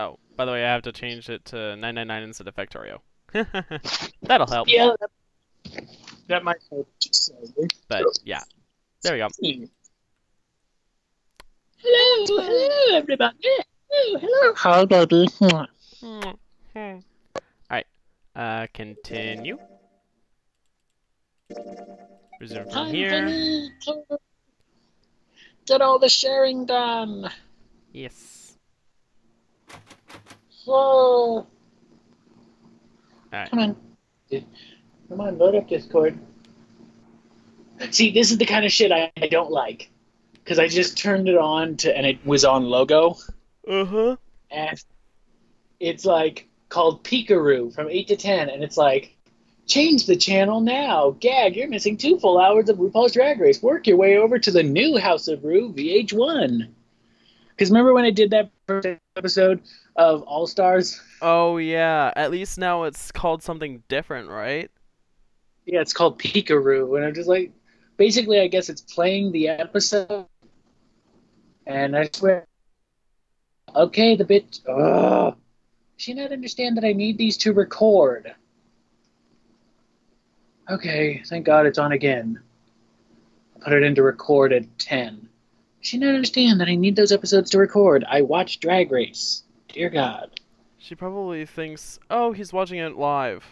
Oh, by the way, I have to change it to 999 instead of Factorio. That'll help. Yeah, that might help just slightly. But yeah, there we go. Hello, hello, everybody. Oh, hello. Hi, baby. Alright. Continue. Resume from Time for here. me to get all the sharing done. Yes. So, Alright. come on. Come on, load up Discord. See, this is the kind of shit I don't like. Because I just turned it on and it was on logo. Uh-huh. And it's like called Peekaroo from 8 to 10. And it's like, change the channel now. Gag, you're missing 2 full hours of RuPaul's Drag Race. Work your way over to the new House of Ru VH1. Because remember when I did that first episode of All Stars? Oh yeah. At least now it's called something different, right? Yeah, it's called Peekaroo. And I'm just like, basically, I guess it's playing the episode. And I swear, okay, the bitch. Ugh. Does she not understand that I need these to record? Okay, thank God it's on again. Put it into record at 10. Does she not understand that I need those episodes to record? I watch Drag Race. Dear God. She probably thinks, oh, he's watching it live.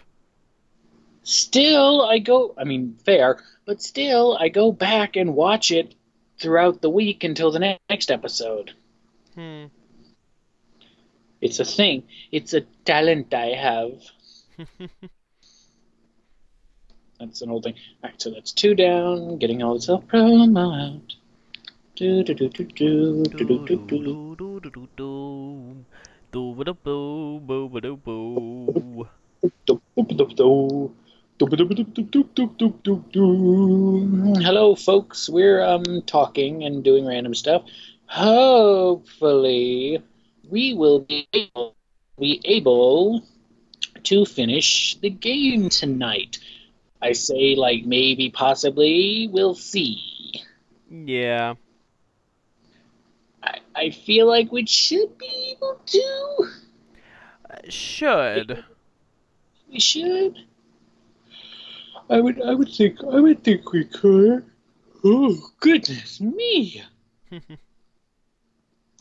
Still, I mean, fair, but still, I go back and watch it throughout the week until the next episode. It's a thing. It's a talent I have. That's an old thing. Alright, so that's 2 down, getting all the self-promo out. Do do do do do do do do do. Hello, folks. We're talking and doing random stuff. Hopefully, we will be able to finish the game tonight. I say, like, maybe, possibly, we'll see. Yeah. I feel like we should be able to. Should. We should. I would think we could. Oh, goodness me.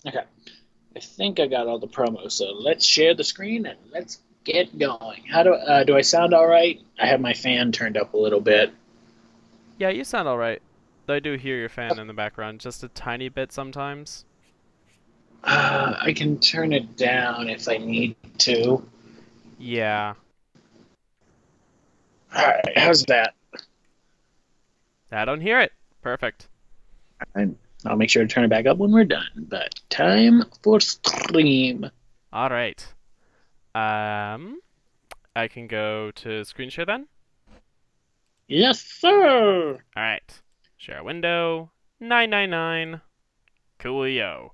Okay. I think I got all the promos, so let's share the screen and let's get going. How do I sound all right? I have my fan turned up a little bit. Yeah, you sound alright. Though I do hear your fan in the background just a tiny bit sometimes. I can turn it down if I need to. Yeah. Alright, how's that? I don't hear it. Perfect. I'll make sure to turn it back up when we're done. But time for stream. Alright. I can go to screen share then? Yes, sir! Alright. Share window. 999. Coolio.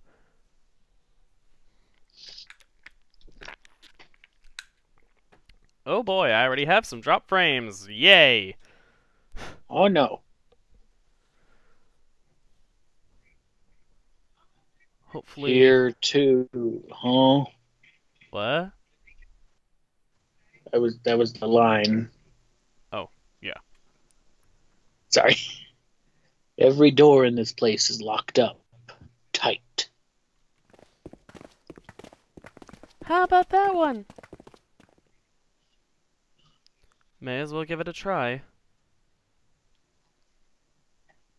Oh boy, I already have some drop frames. Yay! Oh no. Hopefully... Here too, huh? What? That was the line. Oh, yeah. Sorry. Every door in this place is locked up. Tight. How about that one? May as well give it a try.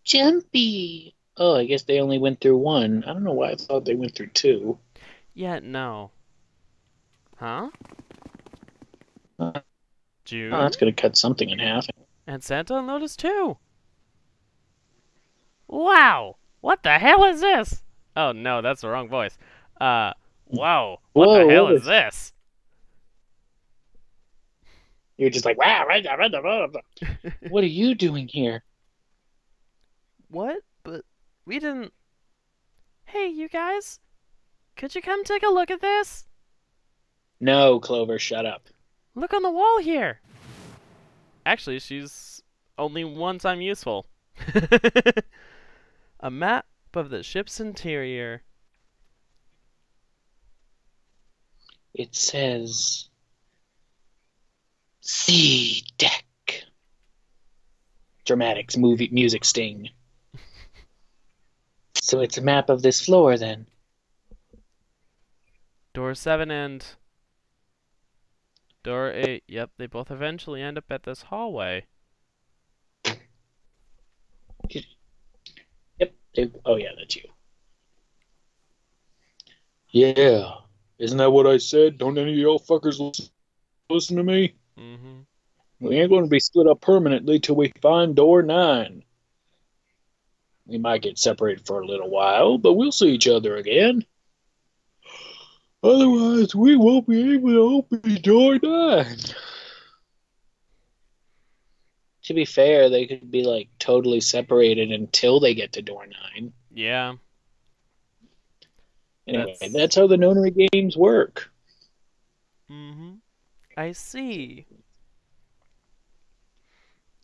Jumpy! Oh, I guess they only went through 1. I don't know why I thought they went through 2. Yeah, no. Huh? June? Oh, that's gonna cut something in half. And Santa noticed too. Wow! What the hell is this? Oh no, that's the wrong voice. Whoa! What the Whoa, hell what is is... this? You're just like, wow, what are you doing here? What? But we didn't... Hey, you guys! Could you come take a look at this? No, Clover, shut up. Look on the wall here! Actually, she's only one time useful. A map of the ship's interior. It says C deck. Dramatics, movie, music sting. So it's a map of this floor then. Door 7 and door 8. Yep, they both eventually end up at this hallway. Yep. Oh yeah, that's you. Yeah. Isn't that what I said? Don't any of y'all fuckers listen to me? Mm-hmm. We ain't going to be split up permanently till we find door 9. We might get separated for a little while, but we'll see each other again. Otherwise, we won't be able to open door 9. To be fair, they could be like totally separated until they get to door 9. Yeah. Anyway, that's how the Nonary games work. Mm-hmm. I see.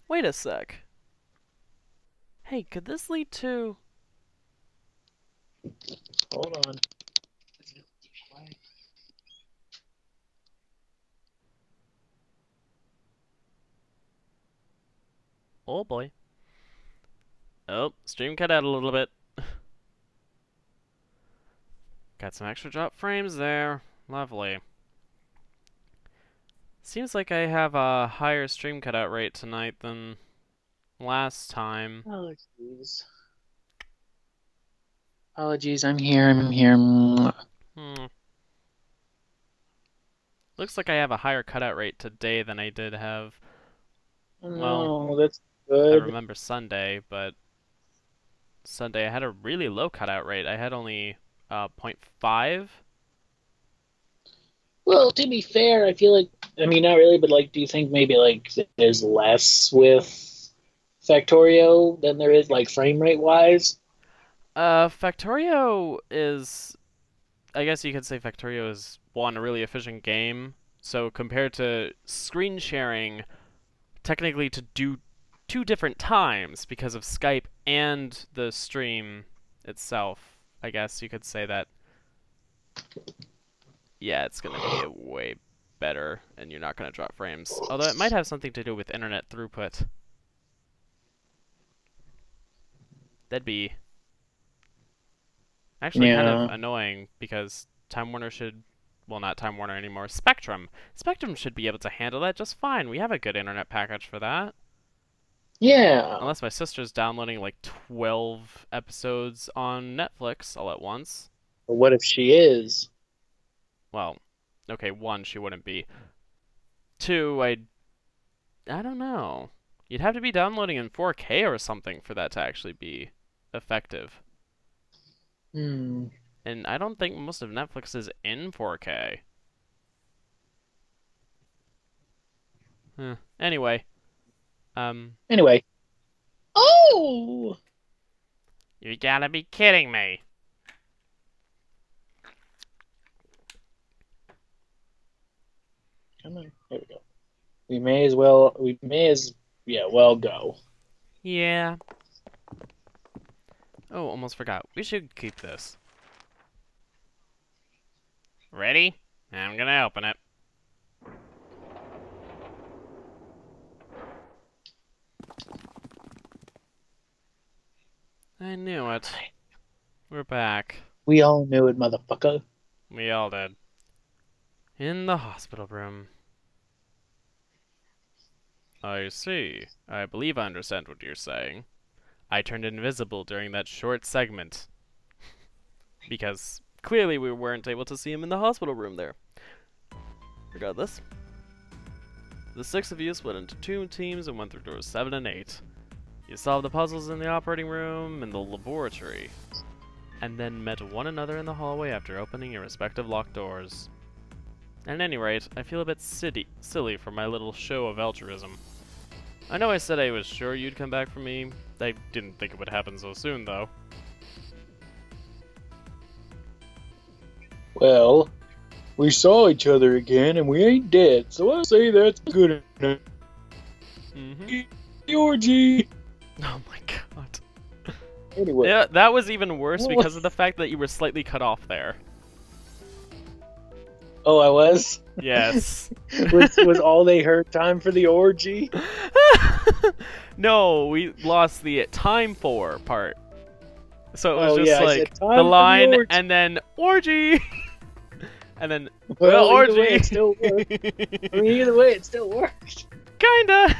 Wait a sec. Hey, could this lead to... Hold on. Oh boy. Oh, stream cut out a little bit. Got some extra drop frames there. Lovely. Seems like I have a higher stream cutout rate tonight than last time. Oh, jeez. Apologies, I'm here. Hmm. Looks like I have a higher cutout rate today than I did have. Well, No, that's I good. remember Sunday, but Sunday I had a really low cutout rate. I had only 0.5. Well, to be fair, I feel like, I mean, not really, but like, do you think maybe like there's less with Factorio than there is like frame rate wise? Factorio is, I guess you could say Factorio is one, a really efficient game. So compared to screen sharing, technically to do 2 different times because of Skype and the stream itself, I guess you could say that, yeah, it's going to be a way better and you're not going to drop frames. Although it might have something to do with internet throughput. That'd be actually kind of Yeah. annoying because Time Warner should, well, not Time Warner anymore, Spectrum. Spectrum should be able to handle that just fine. We have a good internet package for that. Yeah. Unless my sister's downloading like 12 episodes on Netflix all at once. But what if she is? Well, okay, 1, she wouldn't be. 2, I don't know. You'd have to be downloading in 4K or something for that to actually be effective. Hmm. And I don't think most of Netflix is in 4K. Anyway. Anyway. Oh! You gotta be kidding me. Come on. There we go. Well go. Yeah. Oh, almost forgot. We should keep this. Ready? I'm gonna open it. I knew it. We're back. We all knew it, motherfucker. We all did. In the hospital room. I see. I believe I understand what you're saying. I turned invisible during that short segment. Because clearly we weren't able to see him in the hospital room there. Regardless. The 6 of you split into 2 teams and went through doors 7 and 8. You solved the puzzles in the operating room and the laboratory, and then met one another in the hallway after opening your respective locked doors. At any rate, I feel a bit silly for my little show of altruism. I know I said I was sure you'd come back for me. I didn't think it would happen so soon, though. Well, we saw each other again and we ain't dead, so I say that's good enough. Georgie! Oh my god. Anyway. Yeah, that was even worse because of the fact that you were slightly cut off there. Oh, I was. Yes. Was all they heard time for the orgy? No, we lost the time for part. So it was Oh just yeah, I like said the time for the line orgy. and then orgy. And then Well, either way, orgy. it still worked. I mean, either way, it still worked. Kinda.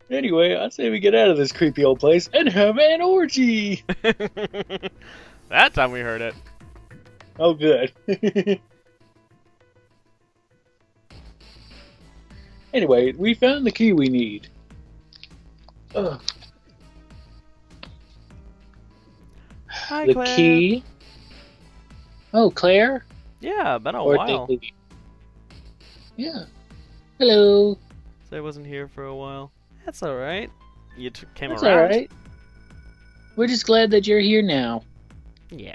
Anyway, I say we get out of this creepy old place and have an orgy. That time we heard it. Oh, good. Anyway, we found the key we need. Ugh. Hi, The Claire. key. Oh, Claire? Yeah, been a Or while. Daisy? Yeah. Hello. So I wasn't here for a while. That's all right. You came That's around. alright. We're just glad that you're here now. Yeah.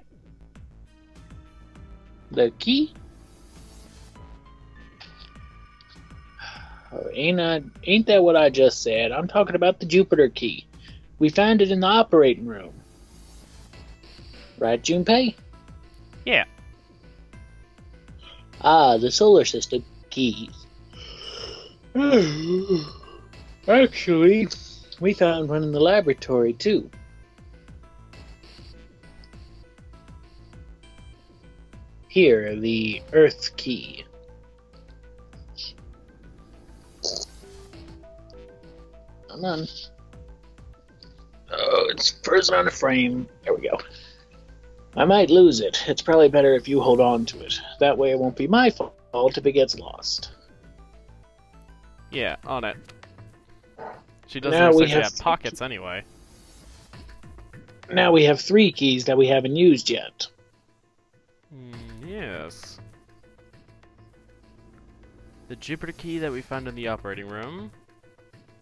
The key? Oh, ain't that what I just said? I'm talking about the Jupiter key. We found it in the operating room. Right, Junpei? Yeah. Ah, the solar system keys. Actually, we found one in the laboratory, too. Here, the Earth key. Come on. Oh, it's frozen on a frame. There we go. I might lose it. It's probably better if you hold on to it. That way it won't be my fault if it gets lost. Yeah, on it. She doesn't Now we essentially have have pockets anyway. Now we have 3 keys that we haven't used yet. Yes. The Jupiter key that we found in the operating room.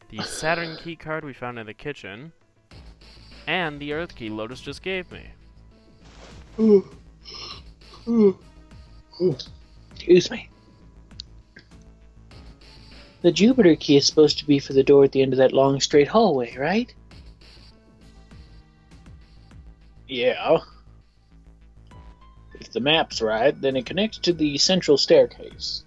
The Saturn key card we found in the kitchen. And the Earth key Lotus just gave me. Excuse me. The Jupiter key is supposed to be for the door at the end of that long straight hallway, right? Yeah. If the map's right, then it connects to the central staircase.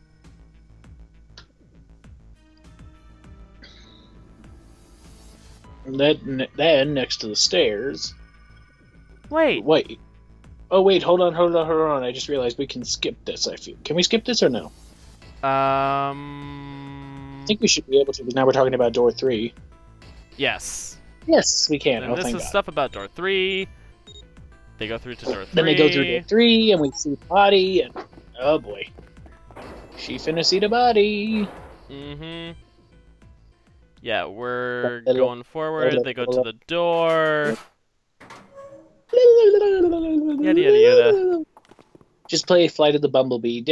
Then next to the stairs. Wait. Wait. Oh wait, hold on. I just realized we can skip this, I feel. Can we skip this or no? I think we should be able to, because now we're talking about door 3. Yes. Yes, we can. And Oh, this thank is God. stuff about door 3. They go through to door 3. Then they go through door 3, and we see the body, and oh boy. She finna see the body. Mm-hmm. Yeah, we're going forward. They go to the door. Yada yada yada. Just play Flight of the Bumblebee.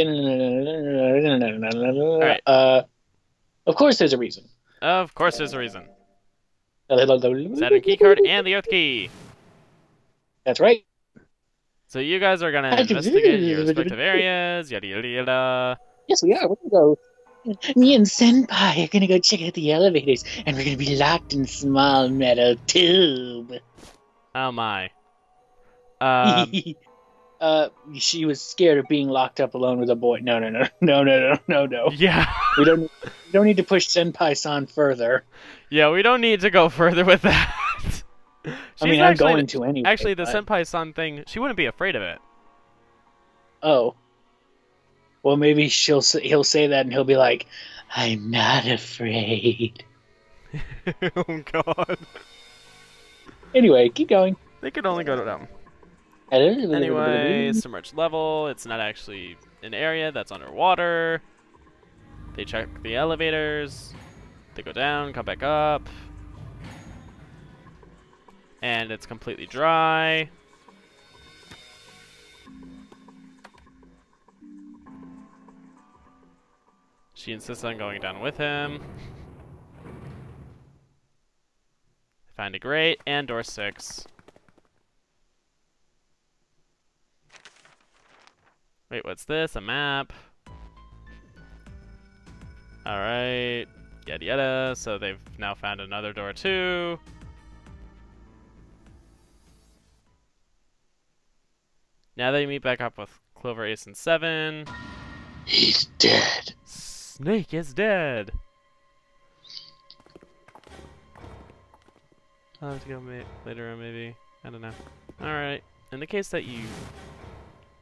Alright. Of course there's a reason. Of course there's a reason. Saturn key card and the Earth key. That's right. So you guys are gonna investigate your respective areas. Yada yada yada. Yes, we are. We're gonna go. Me and Senpai are gonna go check out the elevators, and we're gonna be locked in a small metal tube. Oh my. She was scared of being locked up alone with a boy. No. Yeah. We don't need to push Senpai-san further. Yeah, we don't need to go further with that. I mean, I'm going to anyway. Actually, the Senpai-san thing, she wouldn't be afraid of it. Oh. Well, maybe he'll say that and he'll be like, I'm not afraid. Oh god. Anyway, keep going. They could only go down. Anyway, submerged level. It's not actually an area that's underwater. They check the elevators. They go down, come back up. And it's completely dry. She insists on going down with him. Find a grate and door 6. Wait, what's this? A map. Alright. Yada yada. So they've now found another door too. Now they meet back up with Clover, Ace, and 7. He's dead. Snake is dead. I'll have to go later on, maybe. I don't know. Alright. In the case that you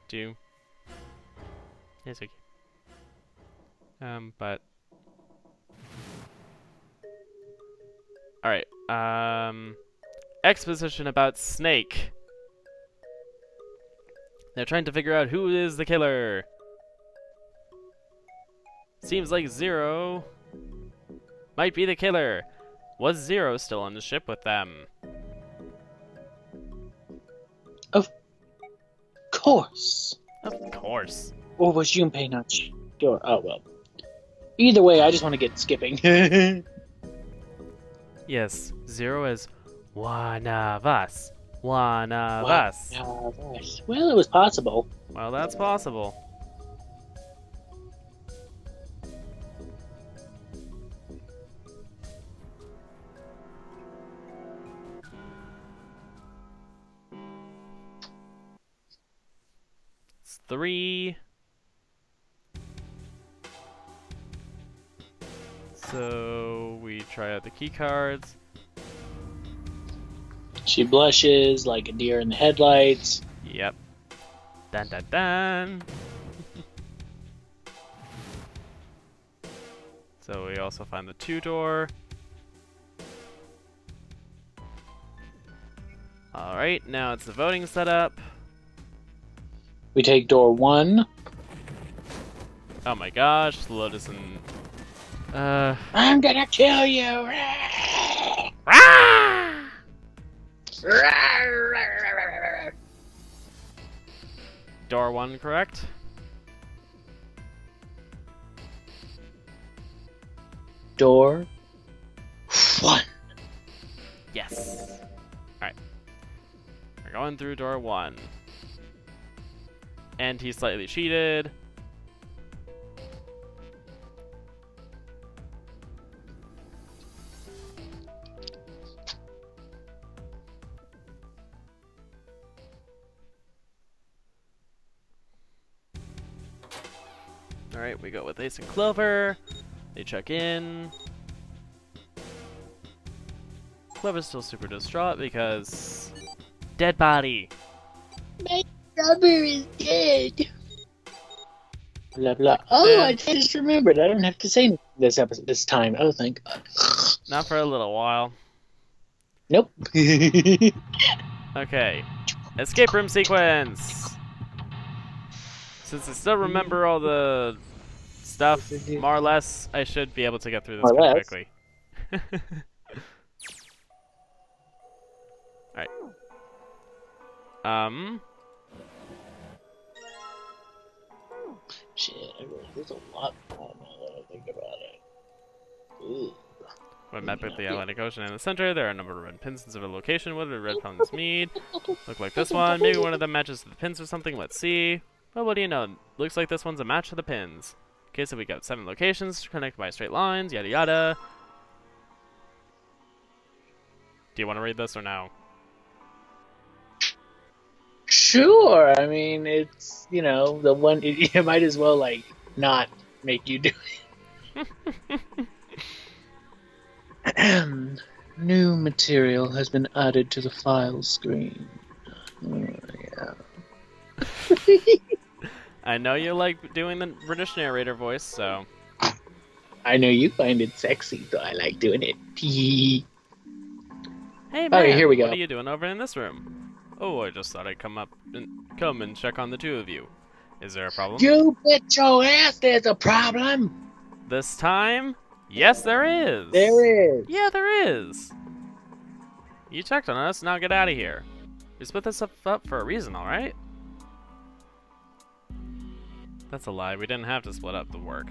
do. It's okay. But. Alright. Exposition about Snake. They're trying to figure out who is the killer. Seems like Zero might be the killer. Was Zero still on the ship with them? Of course. Of course. Or was Junpei not sure? Oh, well. Either way, I just want to get skipping. Yes, Zero is one of us. One of us. Well, it was possible. Well, that's possible. It's 3. So we try out the key cards. She blushes like a deer in the headlights. Yep. Dun dun dun. So we also find the 2-door. Alright, now it's the voting setup. We take door 1. Oh my gosh, Lotus and... I'm gonna kill you! Door 1, correct? Door 1. Yes! Alright. We're going through door 1. And he slightly cheated. Alright, we go with Ace and Clover. They check in. Clover's still super distraught because... Dead body! My brother is dead. Blah blah. Oh, I just remembered. I don't have to say this episode this time. Oh, thank God. Not for a little while. Nope. Okay. Escape room sequence! Since I still remember all the stuff, more or less, I should be able to get through this pretty quickly. Alright. Shit, there's a lot more now that I think about it. Ooh. When met with the Atlantic Ocean in the center, there are a number of red pins in a location. What do red pins mean? Look like this one. Maybe one of them matches to the pins or something. Let's see. Well, what do you know? Looks like this one's a match to the pins. Okay, so we got 7 locations connected by straight lines, yada yada. Do you want to read this or no? Sure. I mean, it's, you know, the one, you might as well, like, not make you do it. New material has been added to the file screen. Oh, yeah. I know you like doing the British narrator voice, so... I know you find it sexy, so I like doing it. Hey man, okay, here we go. What are you doing over in this room? Oh, I just thought I'd come and check on the two of you. Is there a problem? You bet your ass there's a problem! This time? Yes, there is! There is! Yeah, there is! You checked on us, now get out of here. We split this up for a reason, alright? That's a lie, we didn't have to split up the work.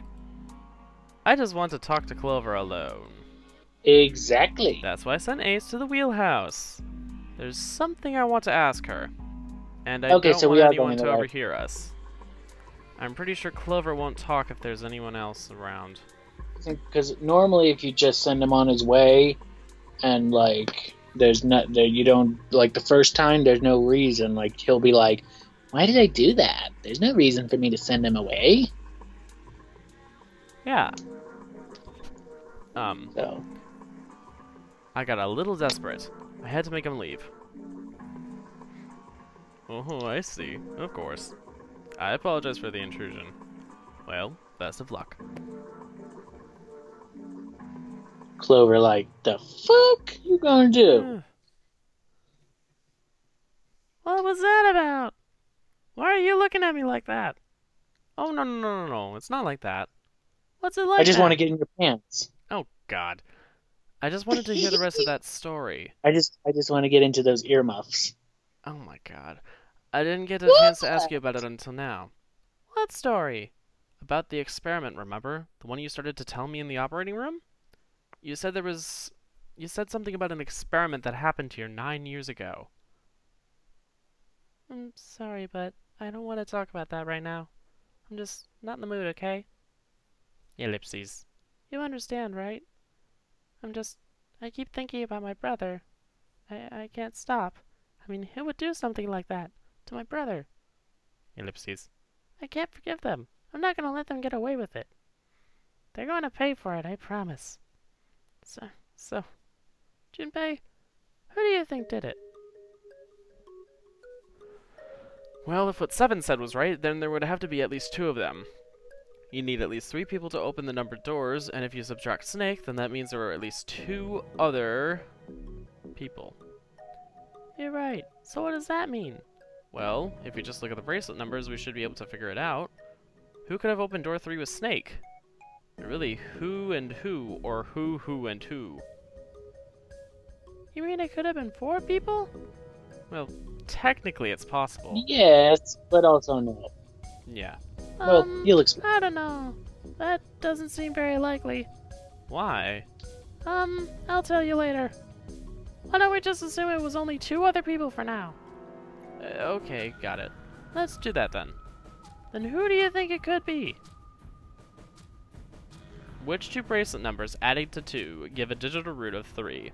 I just want to talk to Clover alone. Exactly. That's why I sent Ace to the wheelhouse. There's something I want to ask her. And I don't want anyone to overhear us. I'm pretty sure Clover won't talk if there's anyone else around. Because normally if you just send him on his way, and like, there's not, you don't, like the first time, there's no reason. Like, he'll be like, Why did I do that? There's no reason for me to send him away. Yeah. So, I got a little desperate. I had to make him leave. Oh, I see. Of course. I apologize for the intrusion. Well, best of luck. Clover, like, the fuck you gonna do? What was that about? Why are you looking at me like that? Oh, no. It's not like that. What's it I like just want to then? get in your pants. Oh, God. I just wanted to hear the rest of that story. I just want to get into those earmuffs. Oh, my God. I didn't get a What? chance to ask you about it until now. What story? About the experiment, remember? The one you started to tell me in the operating room? You said You said something about an experiment that happened here 9 years ago. I'm sorry, but I don't want to talk about that right now. I'm just not in the mood, okay? Ellipses. You understand, right? I keep thinking about my brother. I can't stop. I mean, who would do something like that to my brother? Ellipses. I can't forgive them. I'm not going to let them get away with it. They're going to pay for it, I promise. So, Junpei, who do you think did it? Well, if what 7 said was right, then there would have to be at least 2 of them. You need at least 3 people to open the numbered doors, and if you subtract Snake, then that means there are at least 2 other people. You're right. So what does that mean? Well, if we just look at the bracelet numbers, we should be able to figure it out. Who could have opened door 3 with Snake? Really, who and who, or who and who? You mean it could have been 4 people? Well, technically it's possible. Yes, but also no. Yeah. Well, you'll explain. I don't know. That doesn't seem very likely. Why? I'll tell you later. Why don't we just assume it was only 2 other people for now? Okay, got it. Let's do that then. Then who do you think it could be? Which 2 bracelet numbers adding to 2 give a digital root of 3?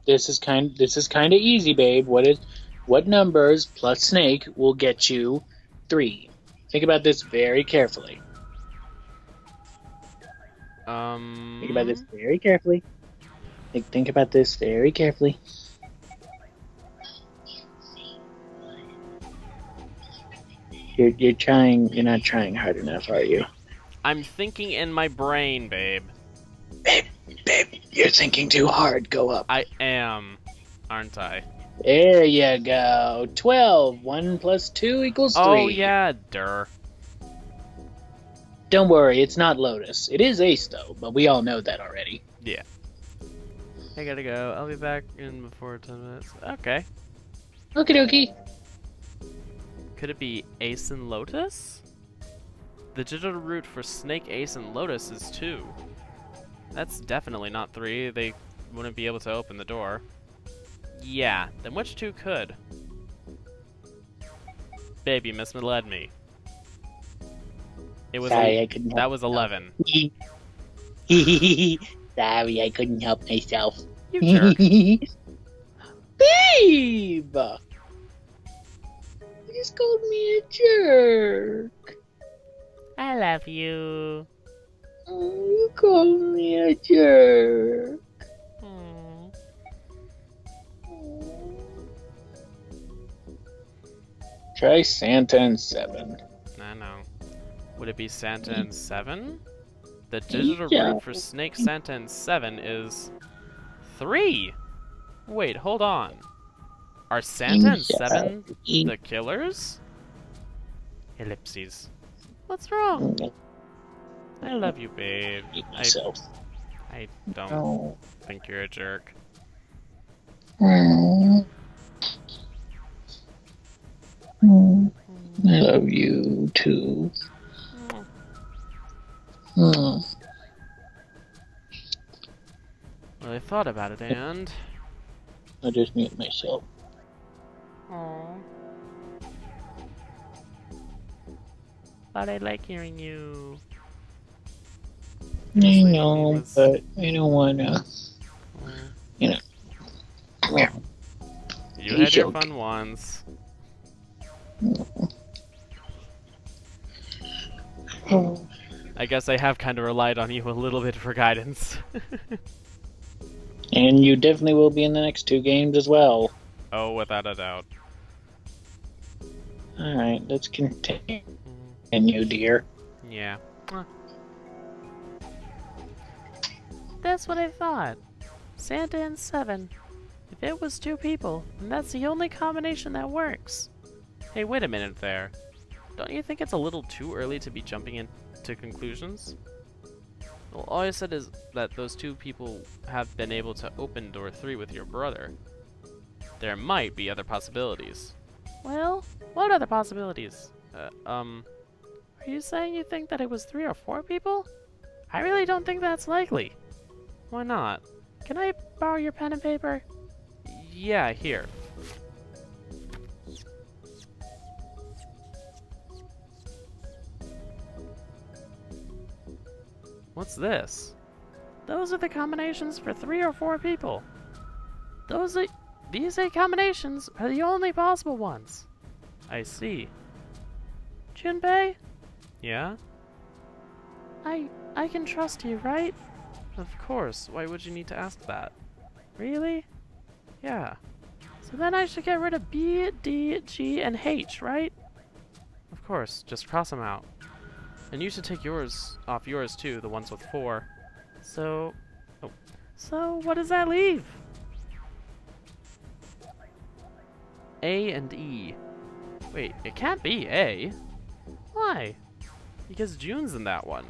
This is kind of easy, babe. What numbers plus Snake will get you 3? Think about this very carefully. Think about this very carefully. Think about this very carefully. You're not trying hard enough, are you? I'm thinking in my brain, babe. Babe, you're thinking too hard. Go up. I am, aren't I? There you go. 12. 1 plus 2 equals 3. Oh, yeah, durr. Don't worry, it's not Lotus. It is Ace, though, but we all know that already. Yeah. I gotta go. I'll be back in before 10 minutes. Okay. Okie dokie. Could it be Ace and Lotus? The digital root for Snake, Ace, and Lotus is 2. That's definitely not 3. They wouldn't be able to open the door. Yeah, then which 2 could? Baby, misled me. It was Sorry, I couldn't help that was 11. Sorry, I couldn't help myself. You jerk. Babe! You just called me a jerk. I love you. Oh, you called me a jerk. Try Santa and 7. I know. Would it be Santa and 7? The digital Yeah. root for Snake, Santa, and 7 is 3. Wait, hold on. Are Santa and 7 the killers? Ellipses. What's wrong? I love you, babe. Myself. I don't think you're a jerk. I love you too. Well, I thought about it, and... I just mute myself. Aww. But I like hearing you. I know, but I don't wanna. You know, come here. You He had your shall. fun once. I guess I have kind of relied on you a little bit for guidance. And you definitely will be in the next 2 games as well. Oh, without a doubt. Alright, let's continue, dear. Yeah. That's what I thought. Santa and 7. If it was 2 people, then that's the only combination that works. Hey, wait a minute there. Don't you think it's a little too early to be jumping into conclusions? Well, all I said is that those 2 people have been able to open door 3 with your brother. There might be other possibilities. Well, what other possibilities? Are you saying you think that it was 3 or 4 people? I really don't think that's likely. Why not? Can I borrow your pen and paper? Yeah, here. What's this? Those are the combinations for 3 or 4 people. These 8 combinations are the only possible ones. I see. Junpei? Yeah? I can trust you, right? Of course. Why would you need to ask that? Really? Yeah. So then I should get rid of B, D, G, and H, right? Of course. Just cross them out. And you should take yours off yours too, the ones with 4. So... Oh. So what does that leave? A and E. Wait, it can't be A. Why? Because June's in that one.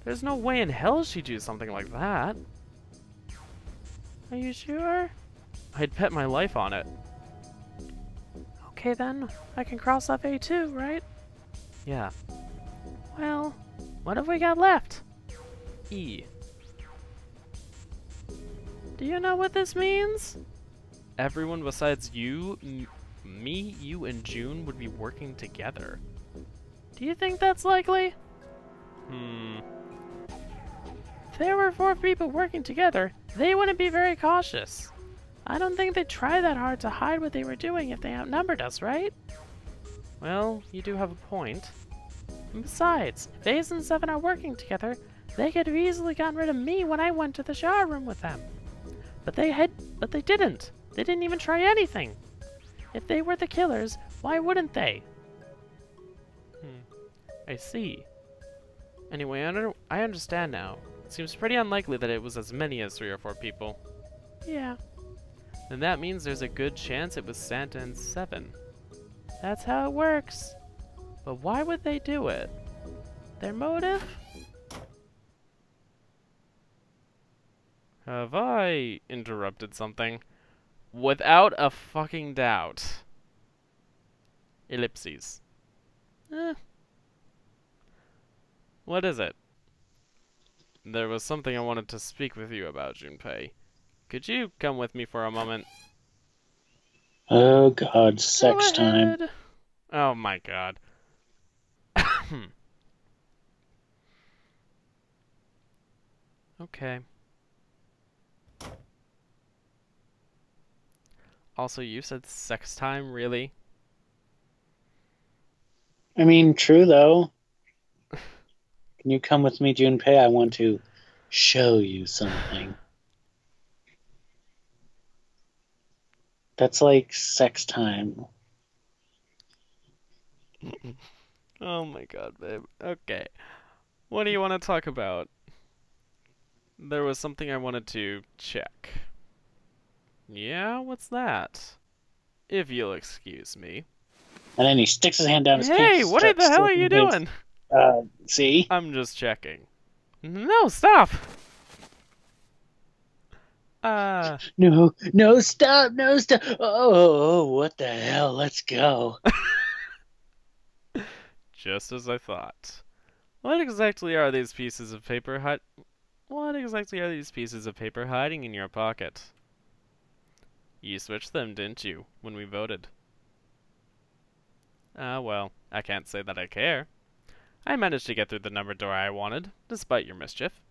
There's no way in hell she'd do something like that. Are you sure? I'd bet my life on it. Okay then, I can cross off A too, right? Yeah. Well, what have we got left? E. Do you know what this means? Everyone besides you, me, you, and June would be working together. Do you think that's likely? If there were 4 people working together, they wouldn't be very cautious. I don't think they'd try that hard to hide what they were doing if they outnumbered us, right? Well, you do have a point. And besides, if Ace and 7 are working together, they could have easily gotten rid of me when I went to the shower room with them. But they didn't. They didn't even try anything. If they were the killers, why wouldn't they? I see. Anyway, I understand now. It seems pretty unlikely that it was as many as 3 or 4 people. Yeah. Then that means there's a good chance it was Santa and 7. That's how it works. But why would they do it? Their motive? Have I interrupted something? Without a fucking doubt. Ellipses. What is it? There was something I wanted to speak with you about, Junpei. Could you come with me for a moment? Oh god, sex time. Oh my god. Okay. Also, you said sex time, really? I mean, true though. Can you come with me, Junpei? I want to show you something. That's like sex time. Oh my god, babe. Okay. What do you want to talk about? There was something I wanted to check. Yeah, what's that? If you'll excuse me. And then he sticks his hand down his pants. Hey, what the hell are you doing? See? I'm just checking. No, stop! No, stop, no, stop. Oh, what the hell? Let's go. Just as I thought. What exactly are these pieces of paper hiding in your pocket? You switched them, didn't you, when we voted? Well, I can't say that I care. I managed to get through the number door I wanted, despite your mischief.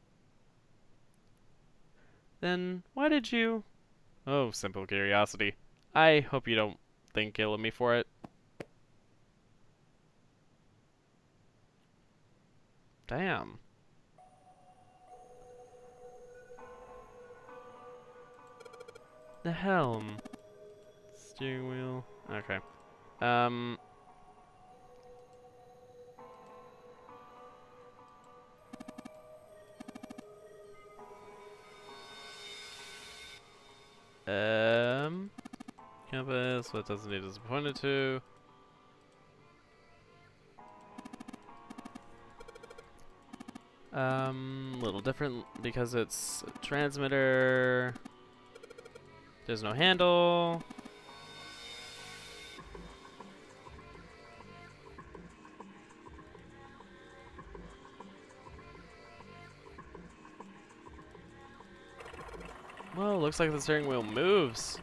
Then why did you? Oh, simple curiosity. I hope you don't think ill of me for it. Damn. The helm. Steering wheel. Okay. Um. Compass. What doesn't need is pointed to. Little different because it's a transmitter. There's no handle. Well, looks like the steering wheel moves.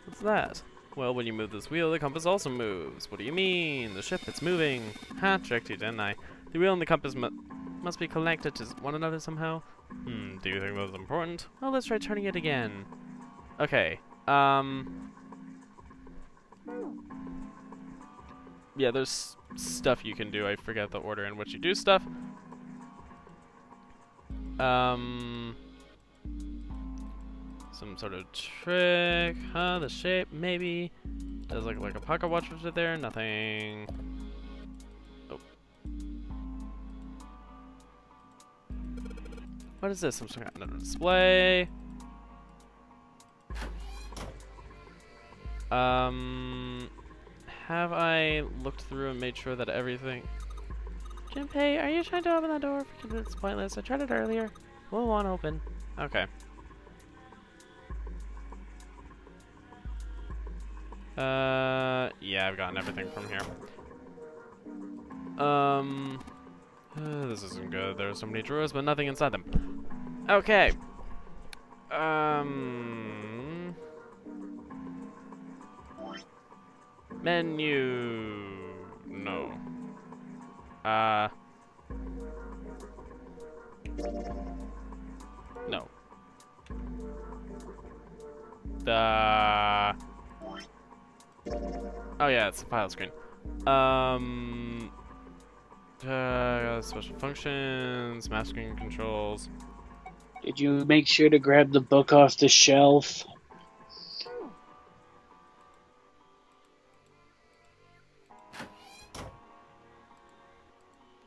What's that? Well, when you move this wheel, the compass also moves. What do you mean? The ship, it's moving. Ha, tricked you, didn't I? The wheel and the compass must be connected to one another somehow. Do you think that's important? Well, let's try turning it again. Okay, yeah, there's stuff you can do. I forget the order in which you do stuff. Some sort of trick, huh? The shape, maybe. Does look like a pocket watch right there. Nothing. Oh. What is this? Some sort of display. Have I looked through and made sure that everything... Junpei, are you trying to open that door? It's pointless. I tried it earlier. It won't open. Okay. Yeah, I've gotten everything from here. This isn't good. There are so many drawers, but nothing inside them. Okay. Menu. No. No. Oh yeah, it's the file screen. Special functions, masking controls. Did you make sure to grab the book off the shelf?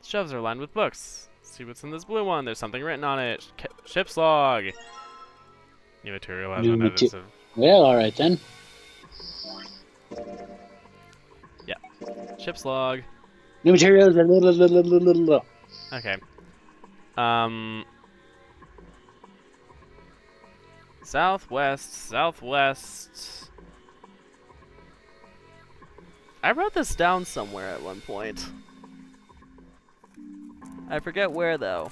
Shelves are lined with books. Let's see what's in this blue one. There's something written on it. Ship's log. New material has been edited. Well, alright then. Yeah. Ship's log. New materials. Okay. Southwest. I wrote this down somewhere at one point. I forget where though.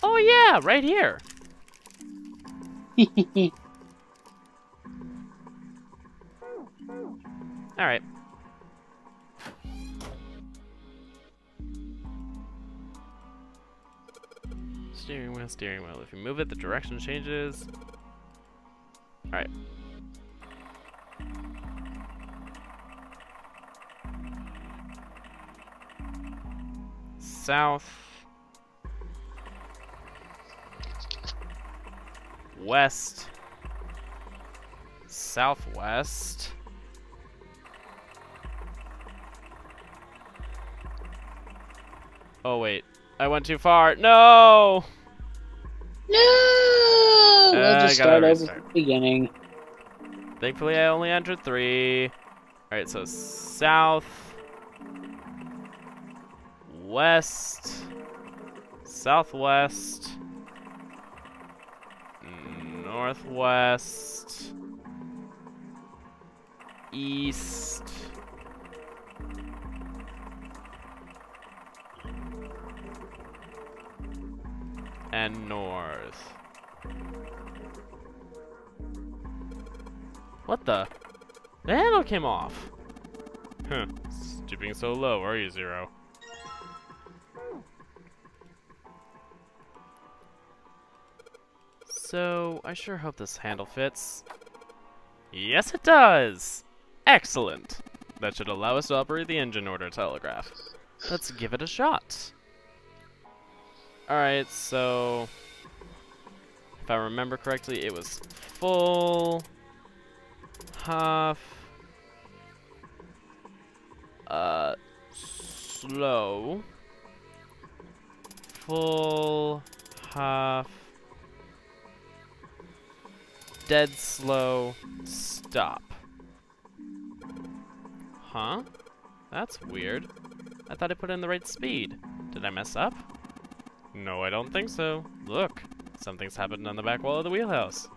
Oh yeah, right here. All right. Steering wheel. If you move it, the direction changes. All right. South. West. Southwest. Oh wait, I went too far. No! No! We'll just start over from the beginning. Thankfully, I only entered 3. Alright, so south, west, southwest, northwest, east, and north. What the? The handle came off. Huh. Stooping so low, are you, Zero? So, I sure hope this handle fits. Yes, it does! Excellent! That should allow us to operate the engine order telegraph. Let's give it a shot. Alright, so... if I remember correctly, it was full... half... slow... full... half... dead slow... stop. Huh? That's weird. I thought I put in the right speed. Did I mess up? No, I don't think so. Look, something's happened on the back wall of the wheelhouse.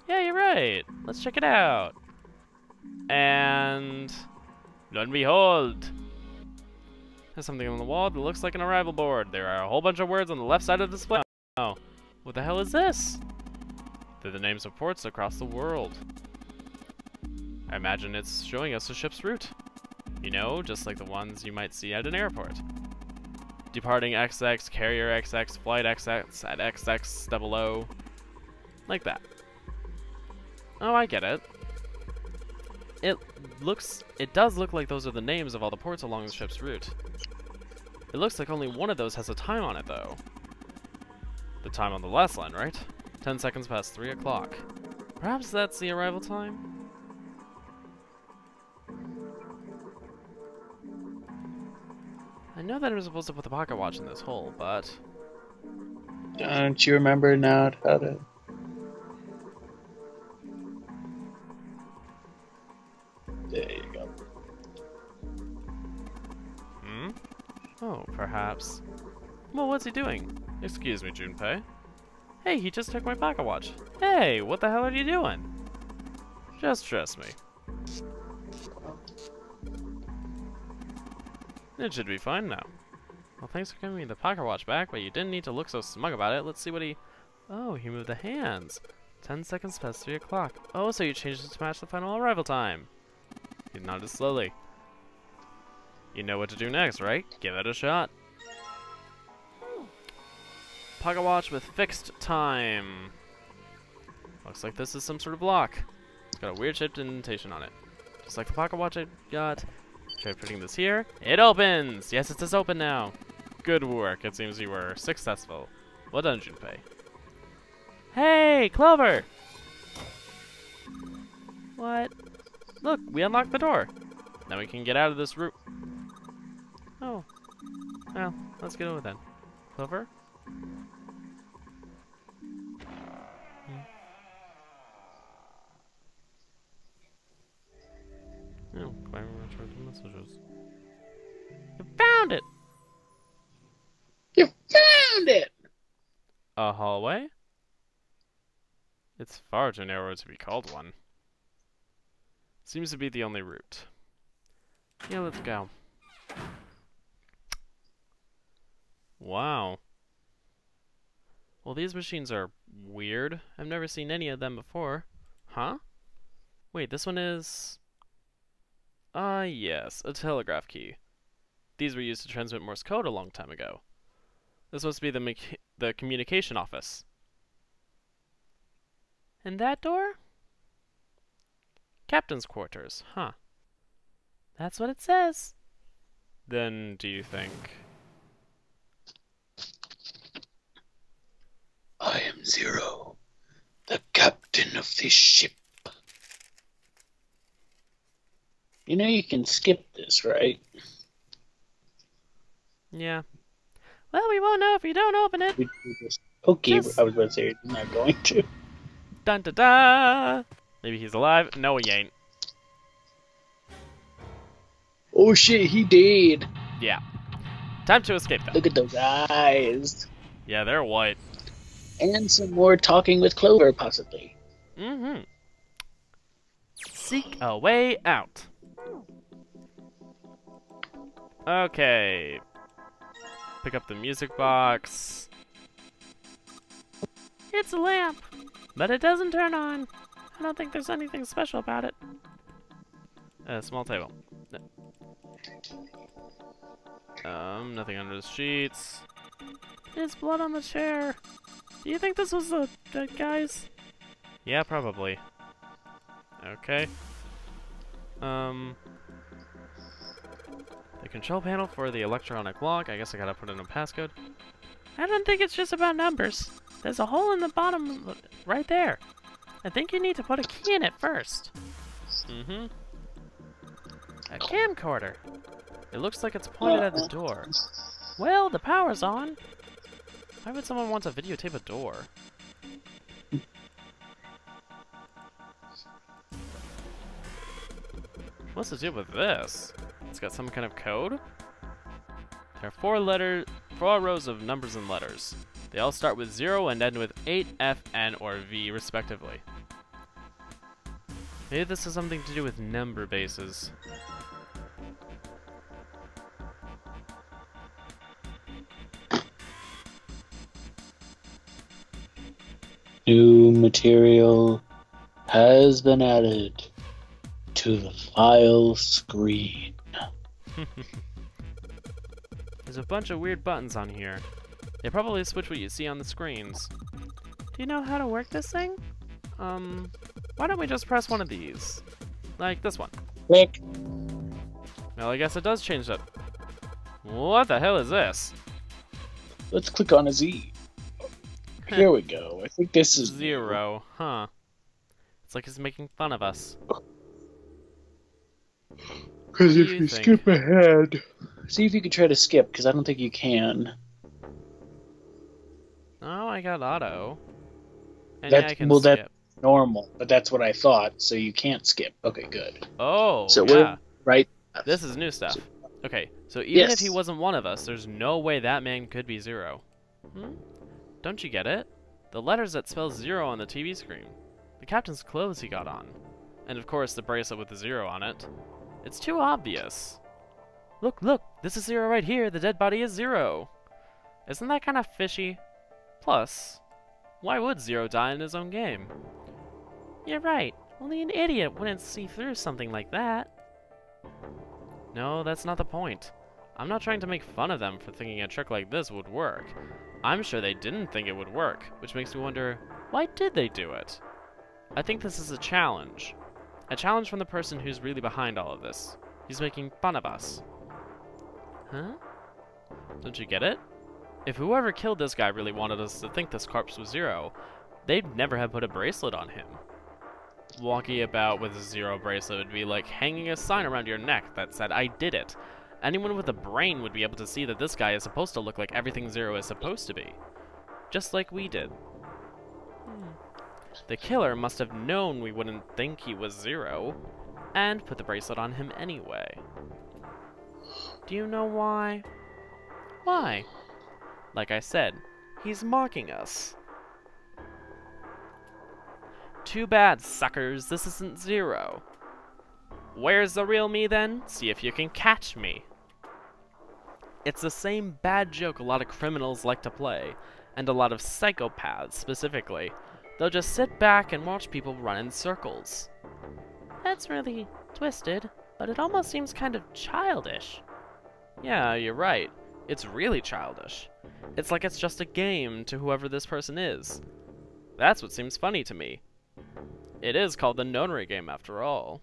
Yeah, you're right. Let's check it out. And... lo and behold! There's something on the wall that looks like an arrival board. There are a whole bunch of words on the left side of the display. Oh, what the hell is this? They're the names of ports across the world. I imagine it's showing us the ship's route. You know, just like the ones you might see at an airport. Departing XX, carrier XX, flight XX, at XX00. Like that. Oh, I get it. It does look like those are the names of all the ports along the ship's route. It looks like only one of those has a time on it, though. The time on the last line, right? 10 seconds past 3 o'clock. Perhaps that's the arrival time? I know that I'm supposed to put the pocket watch in this hole, but... don't you remember now how to... there you go. Hmm? Oh, perhaps. Well, what's he doing? Excuse me, Junpei. Hey, he just took my pocket watch. Hey, what the hell are you doing? Just trust me. It should be fine now. Well, thanks for giving me the pocket watch back, but you didn't need to look so smug about it. Let's see what he... oh, he moved the hands. 10 seconds past 3 o'clock. Oh, so you changed it to match the final arrival time. He nodded slowly. You know what to do next, right? Give it a shot. Pocket watch with fixed time. Looks like this is some sort of lock. It's got a weird shaped indentation on it. Just like the pocket watch I got. Try putting this here. It opens! Yes, it says open now. Good work. It seems you were successful. Well done, Junpei. Hey, Clover! What? Look, we unlocked the door. Now we can get out of this room. Oh. Well, let's get over then. Clover? Oh, climb return to messages. You found it! You found it! A hallway? It's far too narrow to be called one. Seems to be the only route. Yeah, let's go. Wow. Well, these machines are weird. I've never seen any of them before. Huh? Wait, this one is... ah, yes, a telegraph key. These were used to transmit Morse code a long time ago. This must be the communication office. And that door? Captain's quarters, huh? That's what it says. Then, do you think... I am Zero, the captain of this ship. You know you can skip this, right? yeah. Well, we won't know if you don't open it. Okay, Just... I was about to say you're not going to. Dun da da! Maybe he's alive? No, he ain't. Oh shit, he did. Yeah. Time to escape them. Look at those eyes. Yeah, they're white. And some more talking with Clover, possibly. Mm-hmm. Seek a way out. Okay. Pick up the music box. It's a lamp, but it doesn't turn on. I don't think there's anything special about it. A small table. Nothing under the sheets. There's blood on the chair. Do you think this was the dead guys? Yeah, probably. Okay. The control panel for the electronic lock. I guess I gotta put in a passcode. I don't think it's just about numbers. There's a hole in the bottom right there. I think you need to put a key in it first. Mm-hmm. A camcorder. It looks like it's pointed at the door. Well, the power's on. Why would someone want to videotape a door? What's the deal with this? It's got some kind of code? There are four rows of numbers and letters. They all start with 0 and end with 8, F, N, or V, respectively. Maybe this has something to do with number bases. New material has been added to the file screen. There's a bunch of weird buttons on here. They probably switch what you see on the screens. Do you know how to work this thing? Why don't we just press one of these? Like this one. Click. Well, I guess it does change that. What the hell is this? Let's click on a Z. Here we go. I think this is 0, huh? It's like it's making fun of us. Because if do you you think? skip ahead... See if you can try to skip, because I don't think you can. Oh, I got auto. And That's, yeah, I can well, skip. that's normal, but that's what I thought, so you can't skip. Okay, good. Oh, So yeah. we're right. This is new stuff. Okay, so even Yes. if he wasn't one of us, there's no way that man could be 0. Don't you get it? The letters that spell 0 on the TV screen. The captain's clothes he got on. And of course the bracelet with the 0 on it. It's too obvious. Look, this is 0 right here. The dead body is 0. Isn't that kind of fishy? Plus, why would 0 die in his own game? You're right. Only an idiot wouldn't see through something like that. No, that's not the point. I'm not trying to make fun of them for thinking a trick like this would work. I'm sure they didn't think it would work, which makes me wonder, why did they do it? I think this is a challenge. A challenge from the person who's really behind all of this. He's making fun of us. Huh? Don't you get it? If whoever killed this guy really wanted us to think this corpse was 0, they'd never have put a bracelet on him. Walking about with a 0 bracelet would be like hanging a sign around your neck that said, I did it. Anyone with a brain would be able to see that this guy is supposed to look like everything 0 is supposed to be. Just like we did. The killer must have known we wouldn't think he was 0, and put the bracelet on him anyway. Do you know why? Why? Like I said, he's mocking us. Too bad, suckers, this isn't 0. Where's the real me then? See if you can catch me. It's the same bad joke a lot of criminals like to play, and a lot of psychopaths specifically. They'll just sit back and watch people run in circles. That's really twisted, but it almost seems kind of childish. Yeah, you're right. It's really childish. It's like it's just a game to whoever this person is. That's what seems funny to me. It is called the Nonary Game after all.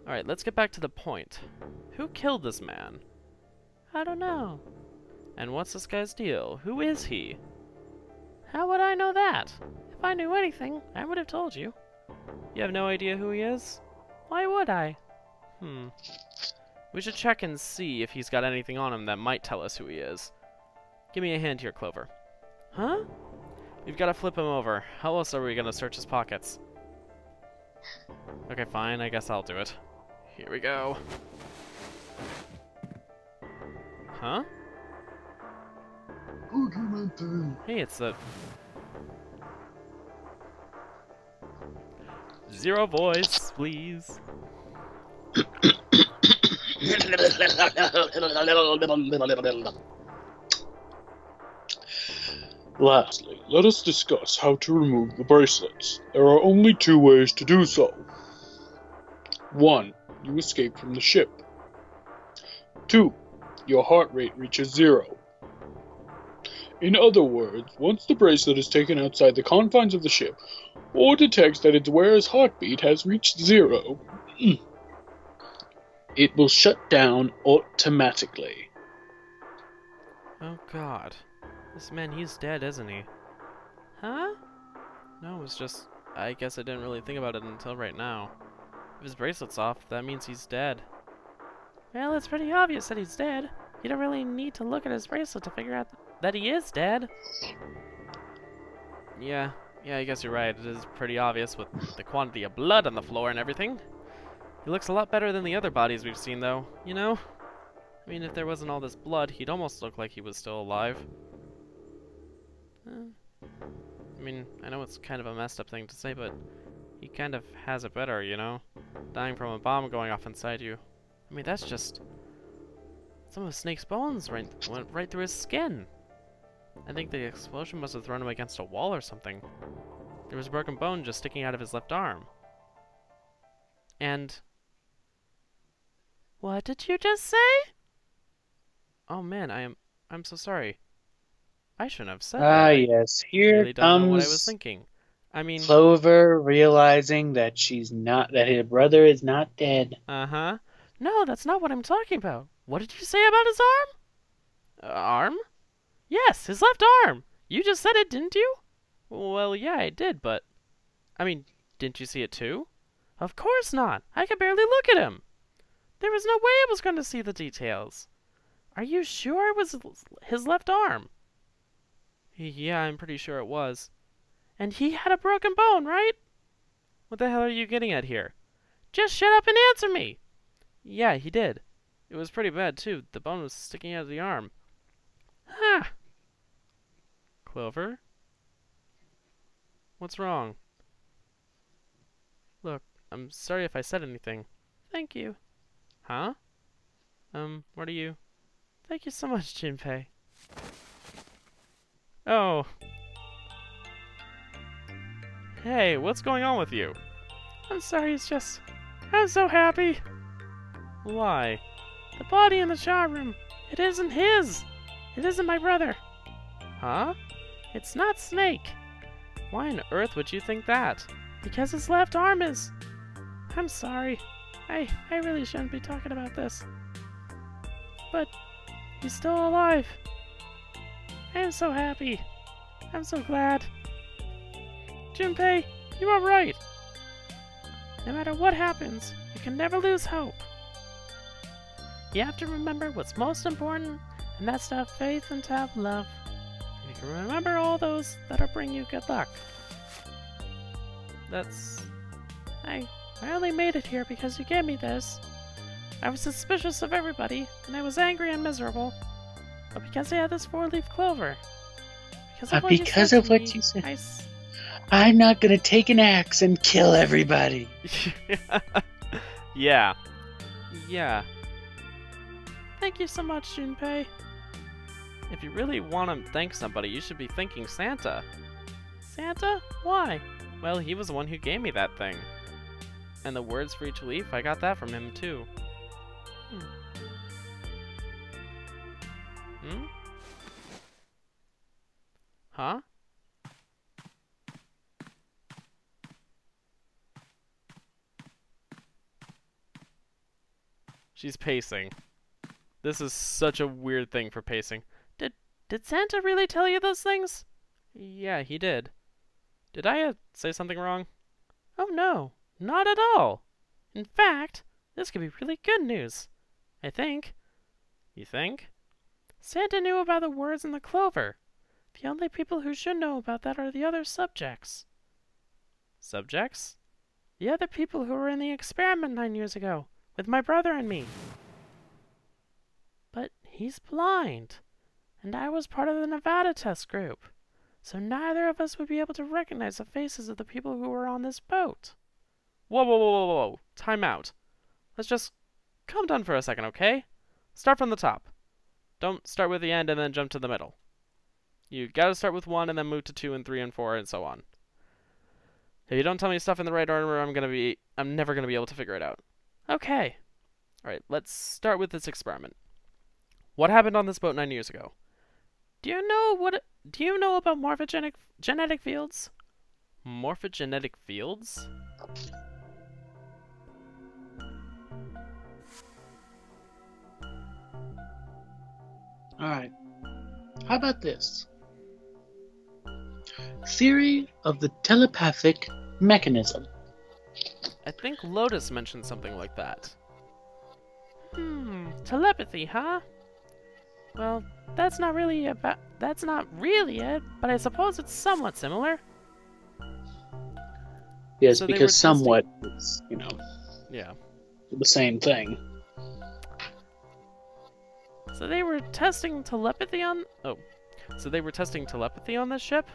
Alright, let's get back to the point. Who killed this man? I don't know. And what's this guy's deal? Who is he? How would I know that? If I knew anything, I would have told you. You have no idea who he is? Why would I? We should check and see if he's got anything on him that might tell us who he is. Give me a hand here, Clover. Huh? We've got to flip him over. How else are we going to search his pockets? Okay, fine. I guess I'll do it. Here we go. Huh? Hey, it's the... 0 voice, please. Lastly, let us discuss how to remove the bracelets. There are only 2 ways to do so. 1. You escape from the ship. 2. Your heart rate reaches 0. In other words, once the bracelet is taken outside the confines of the ship, or detects that its wearer's heartbeat has reached 0, it will shut down automatically. Oh god. This man, he's dead, isn't he? Huh? No, it was just... I guess I didn't really think about it until right now. If his bracelet's off, that means he's dead. Well, it's pretty obvious that he's dead. You don't really need to look at his bracelet to figure out that he is dead. Yeah, I guess you're right. It is pretty obvious with the quantity of blood on the floor and everything. He looks a lot better than the other bodies we've seen, though, you know? I mean, if there wasn't all this blood, he'd almost look like he was still alive. I mean, I know it's kind of a messed up thing to say, but he kind of has it better, you know? Dying from a bomb going off inside you. I mean, that's just... Some of Snake's bones went right through his skin. I think the explosion must have thrown him against a wall or something. There was a broken bone just sticking out of his left arm. And... What did you just say? Oh man, I'm so sorry. I shouldn't have said that. Ah, I yes. really Here don't know what I was comes thinking. I mean... Clover realizing that that his brother is not dead. Uh-huh. No, that's not what I'm talking about. What did you say about his arm? Arm? Yes, his left arm! You just said it, didn't you? Well, yeah, I did, but... I mean, didn't you see it too? Of course not! I could barely look at him! There was no way I was going to see the details. Are you sure it was his left arm? Yeah, I'm pretty sure it was. And he had a broken bone, right? What the hell are you getting at here? Just shut up and answer me! Yeah, he did. It was pretty bad, too. The bone was sticking out of the arm. Huh. Clover? What's wrong? Look, I'm sorry if I said anything. Thank you. Huh? What are you? Thank you so much, Junpei. Oh. Hey, what's going on with you? I'm sorry, it's just... I'm so happy. Why? The body in the shower room. It isn't his. It isn't my brother. Huh? It's not Snake. Why on earth would you think that? Because his left arm is... I'm sorry. I really shouldn't be talking about this. But he's still alive. I am so happy. I'm so glad. Junpei, you are right. No matter what happens, you can never lose hope. You have to remember what's most important, and that's to have faith and to have love. And you can remember all those that'll bring you good luck. That's... I only made it here because you gave me this. I was suspicious of everybody, and I was angry and miserable. But because I had this 4-leaf clover. Because of what you said. I'm not gonna take an axe and kill everybody. Yeah. Thank you so much, Junpei. If you really want to thank somebody, you should be thanking Santa. Santa? Why? Well, he was the one who gave me that thing. And the words for each leaf, I got that from him too. Huh? She's pacing. This is such a weird thing for pacing. Did Santa really tell you those things? Yeah, he did. Did I say something wrong? Oh no, not at all. In fact, this could be really good news. I think. You think? Santa knew about the words in the clover. The only people who should know about that are the other subjects. Subjects? The other people who were in the experiment 9 years ago, with my brother and me. But he's blind, and I was part of the Nevada test group, so neither of us would be able to recognize the faces of the people who were on this boat. Whoa. Time out. Let's just calm down for a second, okay? Start from the top. Don't start with the end and then jump to the middle. You gotta start with 1 and then move to 2 and 3 and 4 and so on. If you don't tell me stuff in the right order, I'm never gonna be able to figure it out. Okay. Alright, let's start with this experiment. What happened on this boat 9 years ago? Do you know about morphogenic genetic fields? Morphogenetic fields? Alright. How about this? Theory of the telepathic mechanism. I think Lotus mentioned something like that. Telepathy, huh? Well, that's not really it, but I suppose it's somewhat similar. Yes, So because somewhat it's, Yeah. the same thing. So they were testing telepathy on... Oh. So they were testing telepathy on this ship?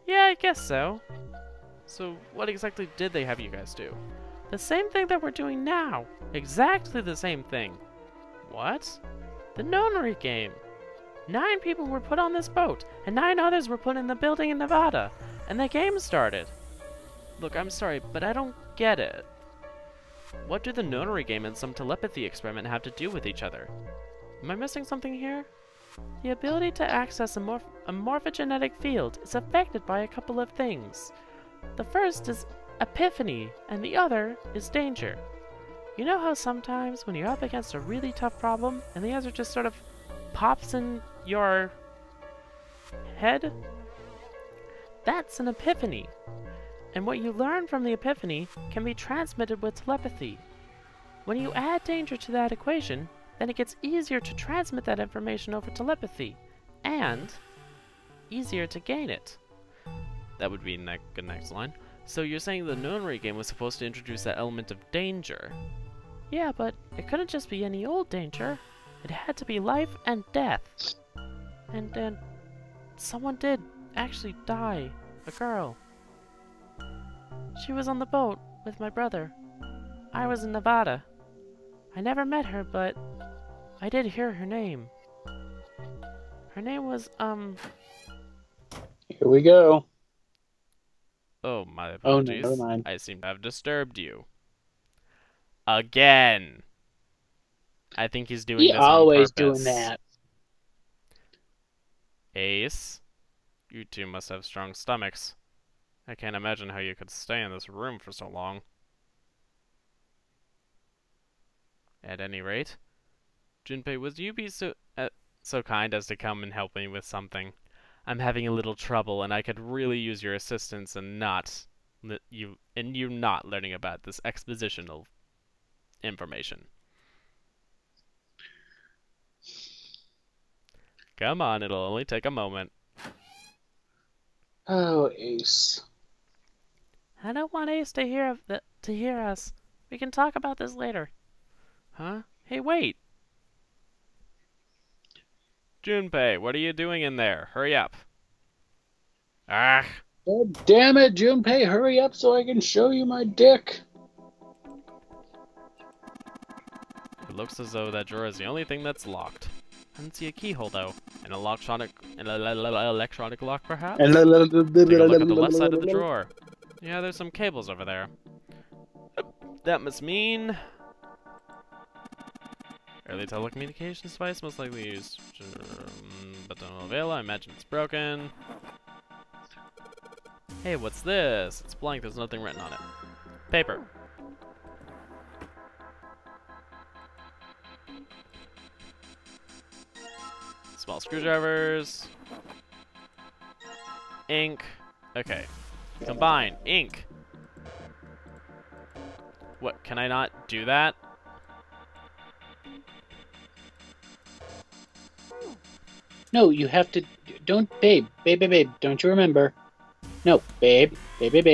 Yeah, I guess so. So what exactly did they have you guys do? The same thing that we're doing now. Exactly the same thing. What? The Nonary Game. 9 people were put on this boat, and 9 others were put in the building in Nevada, and the game started. Look, I'm sorry, but I don't get it. What do the Nonary Game and some telepathy experiment have to do with each other? Am I missing something here? The ability to access a morphogenetic field is affected by a couple of things. The first is epiphany, and the other is danger. You know how sometimes when you're up against a really tough problem, and the answer just sort of pops in your head? That's an epiphany. And what you learn from the epiphany can be transmitted with telepathy. When you add danger to that equation, then it gets easier to transmit that information over telepathy, and easier to gain it. That would be the next line. So you're saying the Nonary Game was supposed to introduce that element of danger? Yeah, but it couldn't just be any old danger. It had to be life and death. And someone did actually die. A girl. She was on the boat with my brother. I was in Nevada. I never met her, but I did hear her name. Her name was, Here we go. Oh, my Oh, apologies. no, never mind. I seem to have disturbed you. Again. I think he's doing He this on always purpose. doing that. Ace, you two must have strong stomachs. I can't imagine how you could stay in this room for so long. At any rate, Junpei, would you be so kind as to come and help me with something? I'm having a little trouble, and I could really use your assistance and you not learning about this expositional information. Come on, it'll only take a moment. Oh, Ace. I don't want Ace to hear us. We can talk about this later. Huh? Hey, wait! Junpei, what are you doing in there? Hurry up. Ah! God damn it, Junpei, hurry up so I can show you my dick. It looks as though that drawer is the only thing that's locked. I don't see a keyhole though. An electronic lock, perhaps? Take a look at the left side of the drawer. Yeah, there's some cables over there. That must mean... Early telecommunications device, most likely used, but don't avail. I imagine it's broken. Hey, what's this? It's blank, there's nothing written on it. Paper. Small screwdrivers. Ink. Okay. Combine. Ink. What, can I not do that? No, you have to... Don't... Babe, don't you remember? No, babe.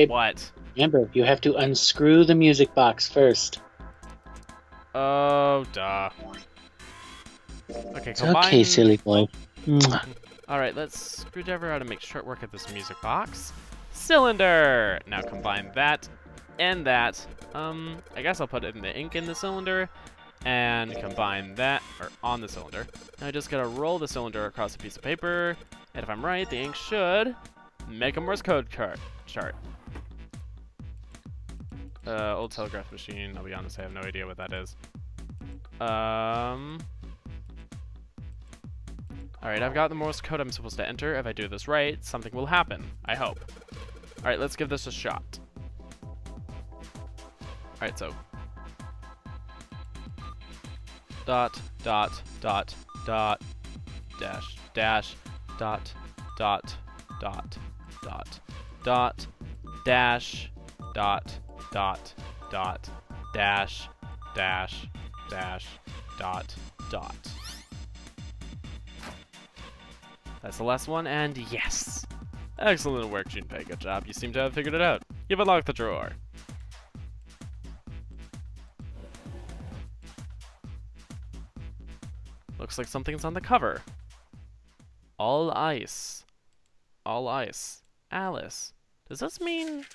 What? Remember, you have to unscrew the music box first. Oh, duh. Okay, It's combine... okay, silly boy. Alright, let's screwdriver out and make short work of this music box. Cylinder! Now combine that and that. I guess I'll put in the ink in the cylinder and combine that, or on the cylinder. Now I just gotta roll the cylinder across a piece of paper, and if I'm right, the ink should make a Morse code chart. Old telegraph machine, I'll be honest, I have no idea what that is. Alright, I've got the Morse code I'm supposed to enter. If I do this right, something will happen. I hope. Alright, let's give this a shot. Alright, so. Dot, dot, dot, dot, dash, dash, dot, dot, dot, dot, dot, dash, dot, dot, dot, dash, dash, dash, dot, dot. That's the last one, and yes! Excellent work, Junpei. Good job. You seem to have figured it out. You've unlocked the drawer. Looks like something's on the cover. All ice. All ice. Alice. Does this mean...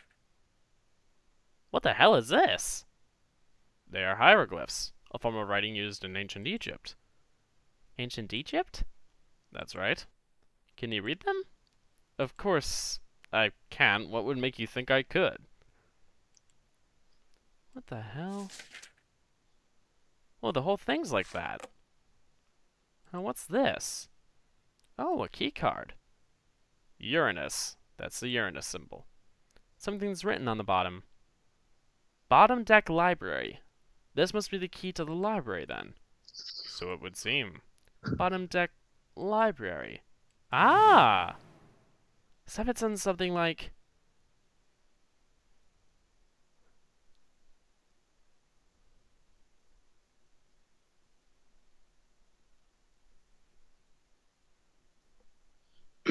What the hell is this? They are hieroglyphs, a form of writing used in ancient Egypt. Ancient Egypt? That's right. Can you read them? Of course, I can't. What would make you think I could? What the hell? Oh, the whole thing's like that. Oh, what's this? Oh, a key card. Uranus. That's the Uranus symbol. Something's written on the bottom. Bottom deck library. This must be the key to the library, then. So it would seem. Bottom deck library. Ah! Stuff it says something like...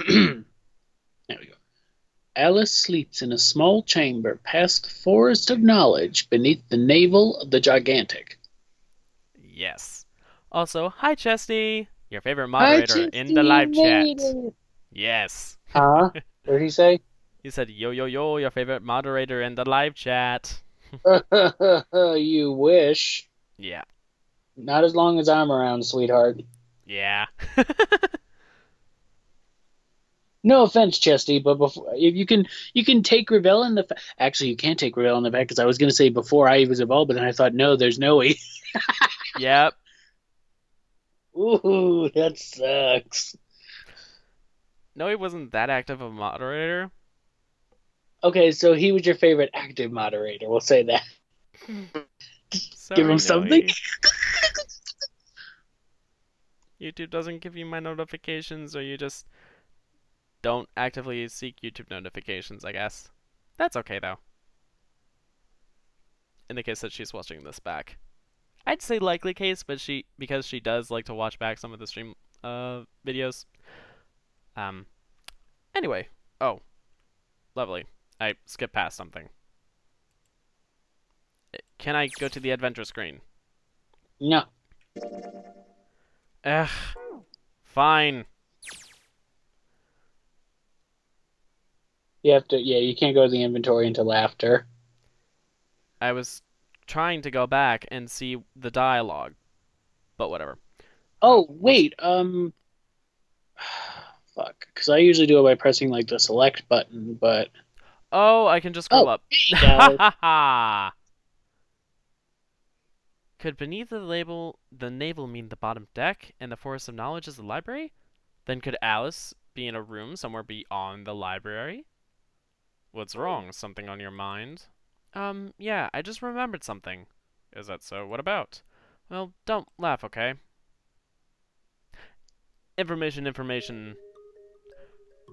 There we go. Alice sleeps in a small chamber past the forest of knowledge beneath the navel of the gigantic. Yes. Also, hi Chesty! Your favorite moderator in the live chat. Yes. Huh? What did he say? He said, yo, yo, yo, your favorite moderator in the live chat. You wish. Yeah. Not as long as I'm around, sweetheart. Yeah. No offense, Chesty, but before if you can take Revel in the actually you can't take Revel in the back because I was gonna say before I was evolved, but then I thought no, there's no way. Yep. Ooh, that sucks. No, he wasn't that active a moderator. Okay, so he was your favorite active moderator. We'll say that. Sorry, Give him something. Noe. YouTube doesn't give you my notifications, or you just don't actively seek YouTube notifications, I guess. That's okay, though. In the case that she's watching this back. I'd say likely case, but because she does like to watch back some of the stream videos. Anyway. Oh. Lovely. I skipped past something. Can I go to the adventure screen? No. Ugh. Fine. You have to. Yeah, you can't go to the inventory until after. I was trying to go back and see the dialogue, but whatever. Oh wait. Fuck. Because I usually do it by pressing like the select button, but. Oh, I can just scroll up. Ha Ha ha! Could beneath the navel mean the bottom deck, and the forest of knowledge is the library? Then could Alice be in a room somewhere beyond the library? What's wrong? Something on your mind? Yeah, I just remembered something. Is that so? What about? Well, don't laugh, okay? Information.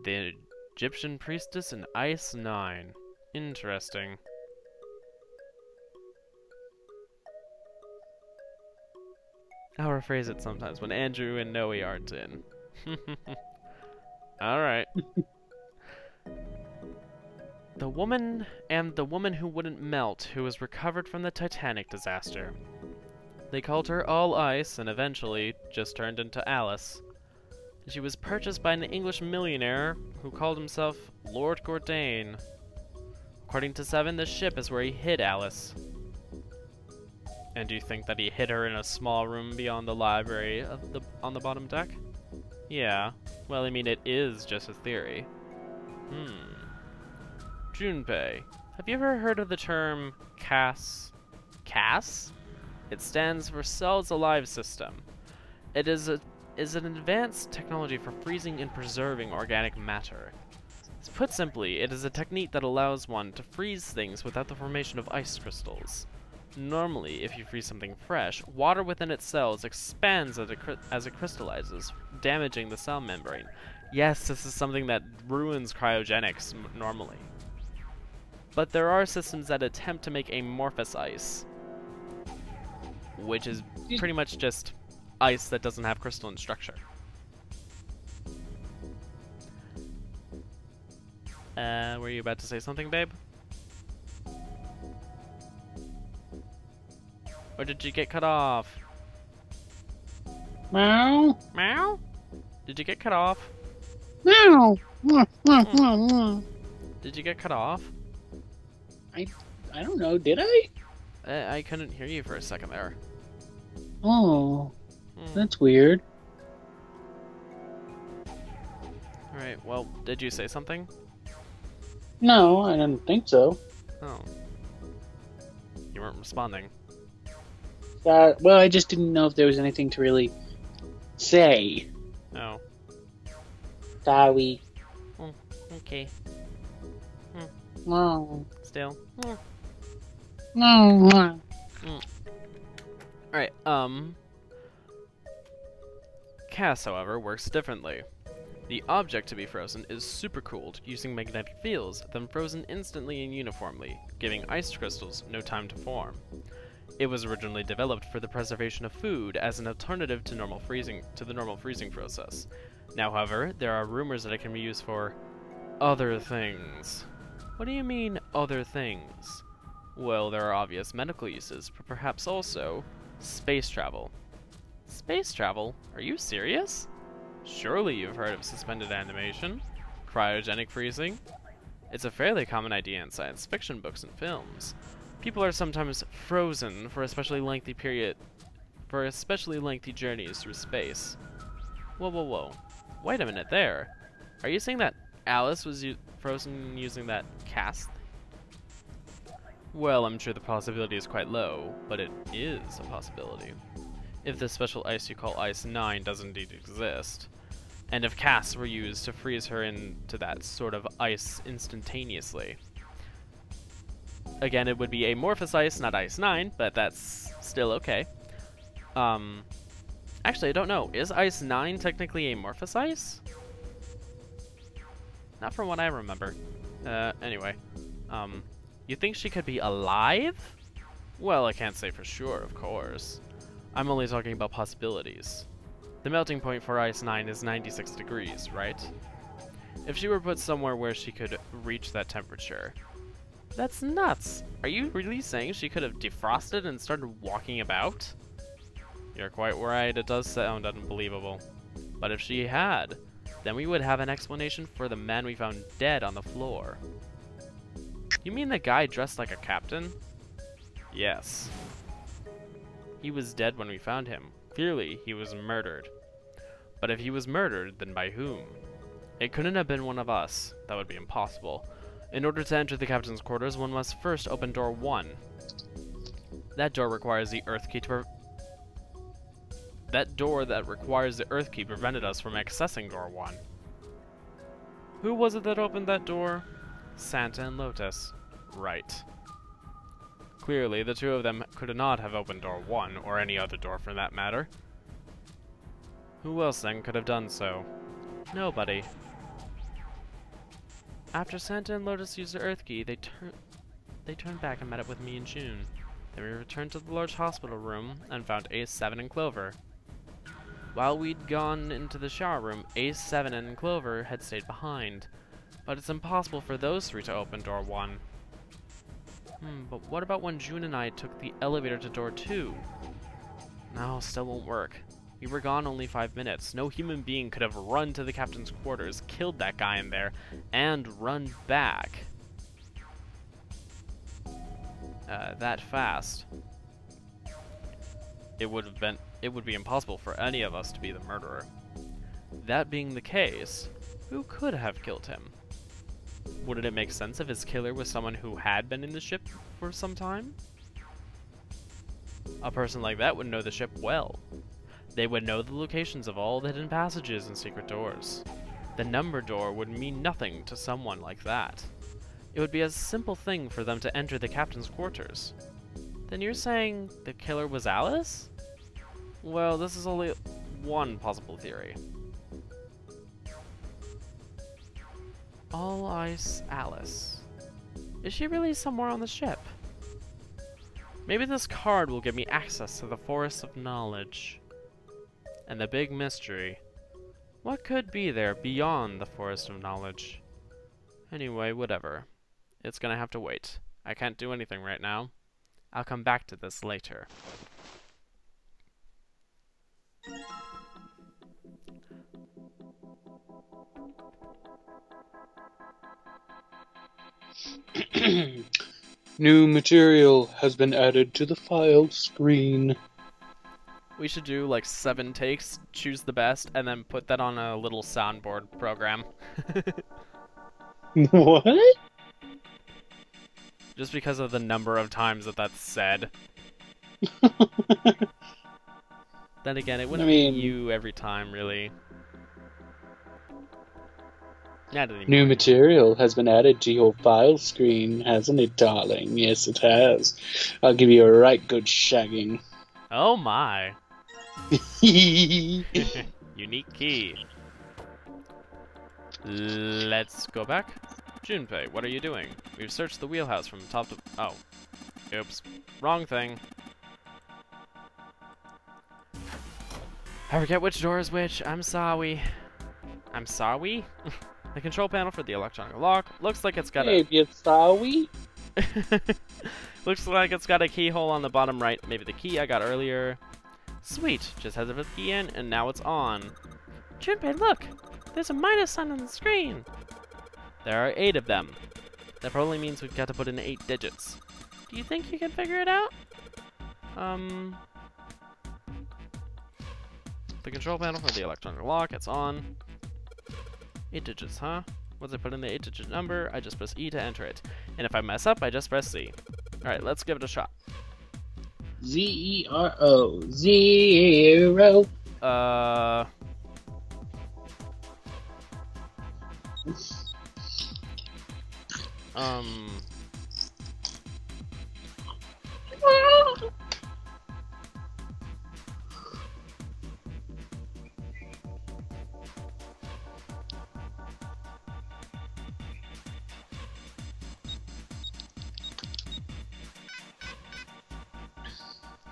The Egyptian priestess in Ice 9. Interesting. I'll rephrase it sometimes when Andrew and Noe aren't in. Alright. The woman who wouldn't melt, who was recovered from the Titanic disaster. They called her All Ice and eventually just turned into Alice. She was purchased by an English millionaire who called himself Lord Gordain. According to Seven, the ship is where he hid Alice. And do you think that he hid her in a small room beyond the library on the bottom deck? Yeah. Well, I mean, it is just a theory. Junpei, have you ever heard of the term CAS? CAS? It stands for Cells Alive System. It is a is an advanced technology for freezing and preserving organic matter. Put simply, it is a technique that allows one to freeze things without the formation of ice crystals. Normally, if you freeze something fresh, water within its cells expands as it crystallizes, damaging the cell membrane. Yes, this is something that ruins cryogenics normally. But there are systems that attempt to make amorphous ice, which is pretty much just ice that doesn't have crystalline structure. Were you about to say something, babe? Or did you get cut off? Meow. Meow? Did you get cut off? Meow. Did you get cut off? I don't know, did I? I couldn't hear you for a second there. Oh, that's weird. Alright, well, did you say something? No, I didn't think so. Oh. You weren't responding. Well, I just didn't know if there was anything to really say. Oh. Sorry. Okay. No. Still. No. Alright, Cass, however, works differently. The object to be frozen is supercooled using magnetic fields, then frozen instantly and uniformly, giving ice crystals no time to form. It was originally developed for the preservation of food as an alternative to the normal freezing process. Now, however, there are rumors that it can be used for other things. What do you mean, other things? Well, there are obvious medical uses, but perhaps also space travel. Space travel? Are you serious? Surely you've heard of suspended animation, cryogenic freezing. It's a fairly common idea in science fiction books and films. People are sometimes frozen for especially lengthy journeys through space. Whoa. Wait a minute there. Are you saying that Alice was frozen using that cast? Well, I'm sure the possibility is quite low, but it is a possibility. If the special ice you call Ice 9 does indeed exist, and if casts were used to freeze her into that sort of ice instantaneously. Again, it would be amorphous ice, not Ice 9, but that's still okay. Actually, I don't know. Is Ice 9 technically amorphous ice? Not from what I remember. Anyway. You think she could be alive? Well, I can't say for sure, of course. I'm only talking about possibilities. The melting point for Ice 9 is 96 degrees, right? If she were put somewhere where she could reach that temperature. That's nuts! Are you really saying she could have defrosted and started walking about? You're quite right, it does sound unbelievable. But if she had, then we would have an explanation for the man we found dead on the floor. You mean the guy dressed like a captain? Yes. He was dead when we found him. Clearly, he was murdered. But if he was murdered, then by whom? It couldn't have been one of us. That would be impossible. In order to enter the captain's quarters, one must first open door 1. That door requires the earth key to That door that requires the earth key prevented us from accessing door 1. Who was it that opened that door? Santa and Lotus. Right. Clearly, the two of them could not have opened door 1, or any other door for that matter. Who else then could have done so? Nobody. After Santa and Lotus used the Earth Key, they turned back and met up with me and June. Then we returned to the large hospital room and found Ace 7 and Clover. While we'd gone into the shower room, Ace 7 and Clover had stayed behind. But it's impossible for those three to open door 1. But what about when June and I took the elevator to door 2? No, still won't work. We were gone only 5 minutes. No human being could have run to the captain's quarters, killed that guy in there, and run back that fast. It would be impossible for any of us to be the murderer. That being the case, who could have killed him? Wouldn't it make sense if his killer was someone who had been in the ship for some time? A person like that would know the ship well. They would know the locations of all the hidden passages and secret doors. The number door would mean nothing to someone like that. It would be a simple thing for them to enter the captain's quarters. Then you're saying the killer was Alice? Well, this is only one possible theory. All Ice Alice. Is she really somewhere on the ship? Maybe this card will give me access to the Forest of Knowledge. And the big mystery. What could be there beyond the Forest of Knowledge? Anyway, whatever. It's gonna have to wait. I can't do anything right now. I'll come back to this later. New material has been added to the file screen. We should do like 7 takes, choose the best, and then put that on a little soundboard program. What? Just because of the number of times that that's said. Then again, it wouldn't be you every time, really. Not anymore. New material has been added to your file screen, hasn't it, darling? Yes, it has. I'll give you a right good shagging. Oh my. Unique key. Let's go back. Junpei, what are you doing? We've searched the wheelhouse from top to... Oh. Oops. Wrong thing. I forget which door is which. I'm sorry. I'm sorry? The control panel for the electronic lock looks like it's got Hey, you sorry? Looks like it's got a keyhole on the bottom right. Maybe the key I got earlier. Sweet. Just had to put the key in, and now it's on. Junpei, look! There's a minus sign on the screen! There are 8 of them. That probably means we've got to put in 8 digits. Do you think you can figure it out? The control panel for the electronic lock, it's on. 8 digits, huh? Once I put in the 8-digit number, I just press E to enter it. And if I mess up, I just press C. Alright, let's give it a shot. Z-E-R-O. 0.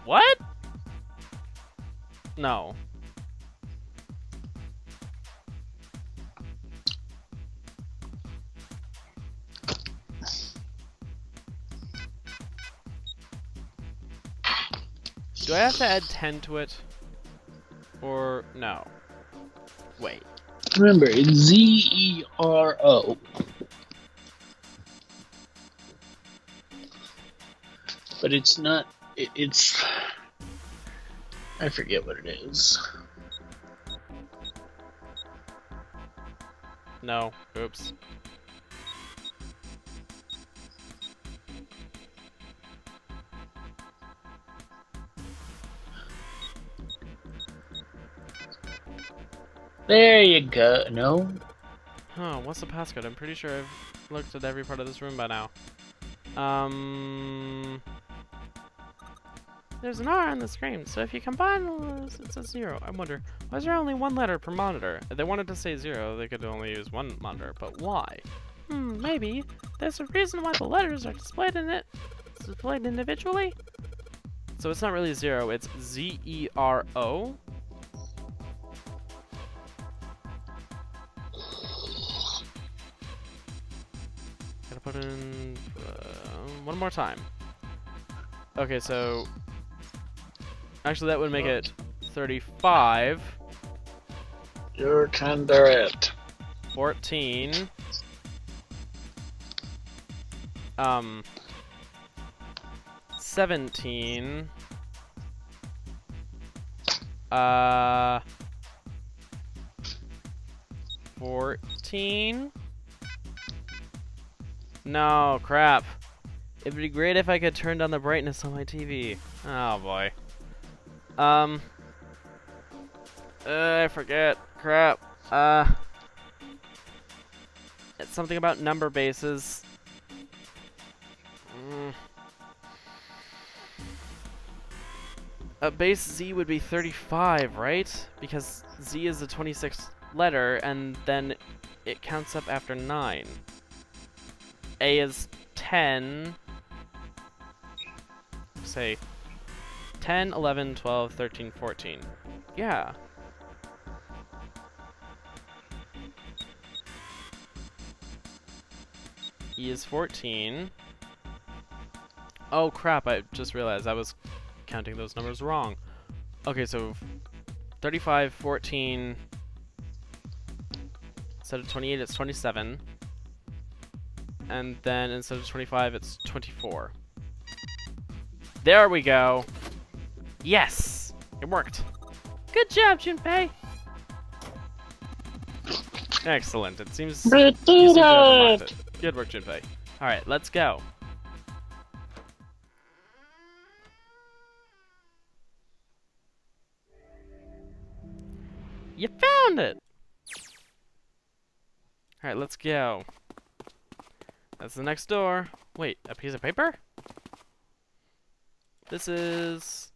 What? No. Do I have to add 10 to it? Or no? Wait. Remember, it's Z-E-R-O. But it's not... It's... I forget what it is. No. Oops. There you go. No? Huh, what's the passcode? I'm pretty sure I've looked at every part of this room by now. There's an R on the screen, so if you combine those, it says 0. I wonder, why is there only 1 letter per monitor? If they wanted to say 0, they could only use 1 monitor, but why? Maybe there's a reason why the letters are displayed individually? So it's not really 0, it's Z-E-R-O? Gotta put in... one more time. Okay, so... Actually, that would make it 35. You're kinda right. 14. 17. 14. No, crap. It'd be great if I could turn down the brightness on my TV. Oh boy. I forget. Crap. It's something about number bases. A base Z would be 35, right? Because Z is the 26th letter, and then it counts up after 9. A is 10. Say 10, 11, 12, 13, 14. Yeah. E is 14. Oh crap, I just realized I was counting those numbers wrong. Okay, so 35, 14, instead of 28 it's 27. And then instead of 25 it's 24. There we go. Yes! It worked. Good job, Junpei! Excellent. It seems you seem to have unlocked it. Good work, Junpei. Alright, let's go. You found it! Alright, let's go. That's the next door. Wait, a piece of paper? This is...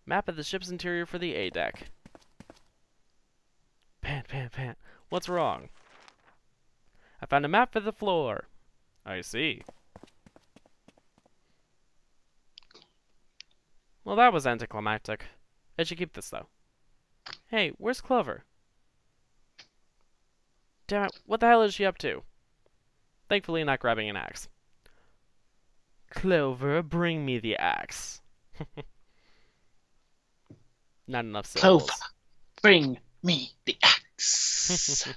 map of the ship's interior for the A deck. Pant, pant, pant. What's wrong? I found a map for the floor. I see. Well, that was anticlimactic. I should keep this, though. Hey, where's Clover? Damn it, what the hell is she up to? Thankfully not grabbing an axe. Clover, bring me the axe. Not enough syllables. Clover, bring me the axe.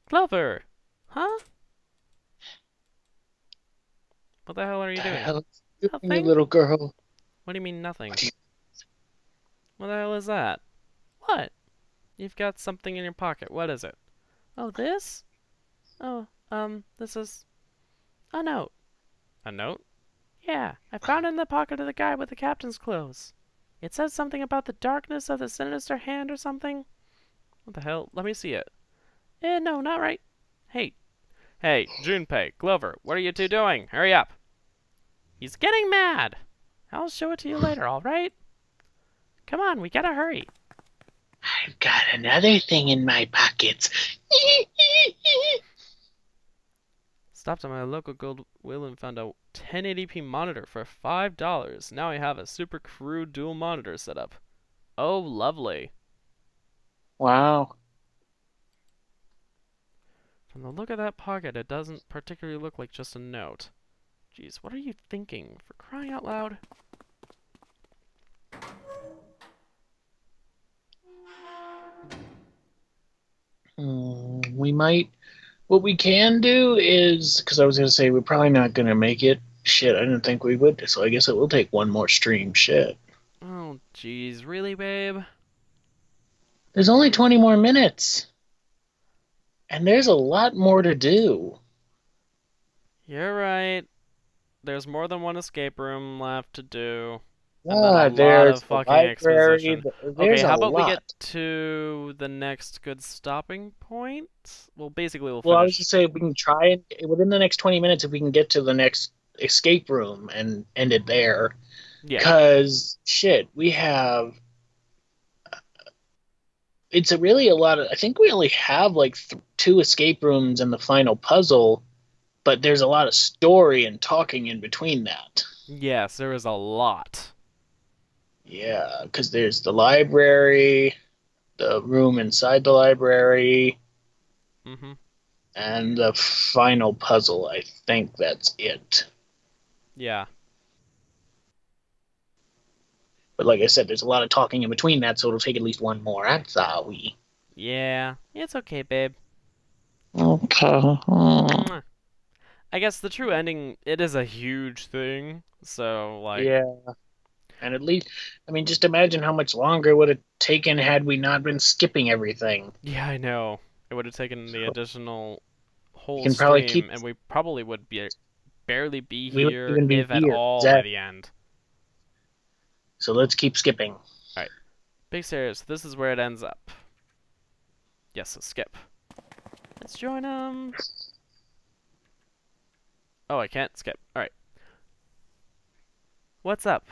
Clover! Huh? What the hell are you doing? Hell, you Nothing? little girl. What do you mean nothing? What do you... What the hell is that? What? You've got something in your pocket. What is it? Oh, this? Oh, this is a note. A note? Yeah, I found it in the pocket of the guy with the captain's clothes. It says something about the darkness of the sinister hand or something. What the hell? Let me see it. No, not right. Hey. Hey, Junpei, Clover, what are you two doing? Hurry up. He's getting mad. I'll show it to you later, alright? Come on, we gotta hurry. I've got another thing in my pockets. Stopped at my local Goodwill and found a 1080p monitor for $5. Now I have a super crude dual monitor set up. Oh, lovely. Wow. From the look of that pocket, it doesn't particularly look like just a note. Jeez, what are you thinking? For crying out loud. We might... What we can do is... Because I was going to say, we're probably not going to make it. Shit, I didn't think we would. So I guess it will take one more stream. Shit. Oh, jeez. Really, babe? There's only 20 more minutes. And there's a lot more to do. You're right. There's more than one escape room left to do. Yeah, and then a lot of fucking library, exposition. There's Okay, how a about lot. we get to the next good stopping point? Well, basically we'll Well, I was finish. just saying we can try and within the next 20 minutes if we can get to the next escape room and end it there. Yeah. Because shit, we have. It's really a lot of. I think we only have like 2 escape rooms and the final puzzle, but there's a lot of story and talking in between that. Yes, there is a lot. Yeah, because there's the library, the room inside the library, Mm-hmm. and the final puzzle. I think that's it. Yeah. But like I said, there's a lot of talking in between that, so it'll take at least one more. I'm sorry. Yeah. It's okay, babe. Okay. Mwah. I guess the true ending, it is a huge thing. So, like... Yeah. And at least, I mean, just imagine how much longer it would have taken had we not been skipping everything. Yeah, I know. It would have taken the additional whole can probably stream, keep- and we probably would barely be We wouldn't here, even be if at here, all, by exactly. the end. So let's keep skipping. Big stairs. This is where it ends up. Yes, so skip. Let's join them. Oh, I can't skip. Alright. What's up?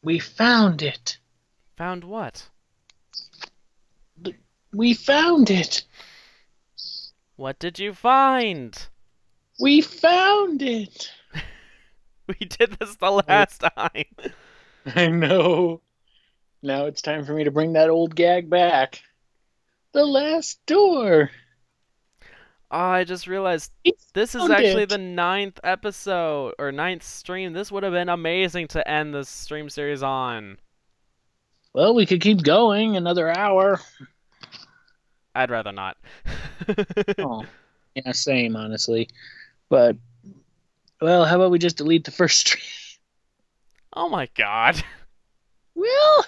We found it. Found what? We found it. What did you find? We found it. We did this the last time. I know. Now it's time for me to bring that old gag back. The last door. Oh, I just realized this is actually the 9th episode, or 9th stream. This would have been amazing to end this stream series on. Well, we could keep going another hour. I'd rather not. Oh, yeah, same, honestly. But, well, how about we just delete the first stream? Oh my god. Well,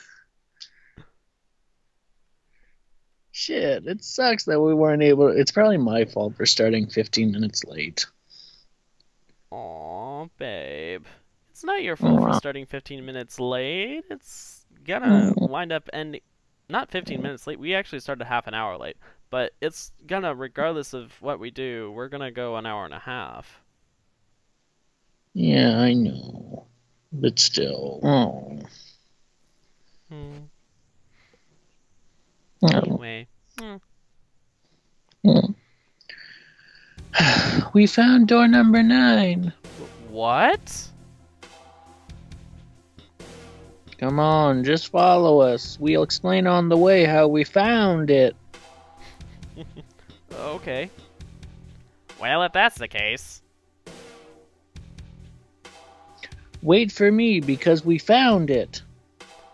shit, it sucks that we weren't able to... It's probably my fault for starting 15 minutes late. Aw, babe. It's not your fault for starting 15 minutes late. It's gonna wind up ending... Not 15 minutes late. We actually started half an hour late. But it's gonna, regardless of what we do, we're gonna go an hour and a half. Yeah, I know. But still. Oh. Anyway. We found door number 9. What? Come on, just follow us. We'll explain on the way how we found it. Okay. Well, if that's the case. Wait for me, because we found it.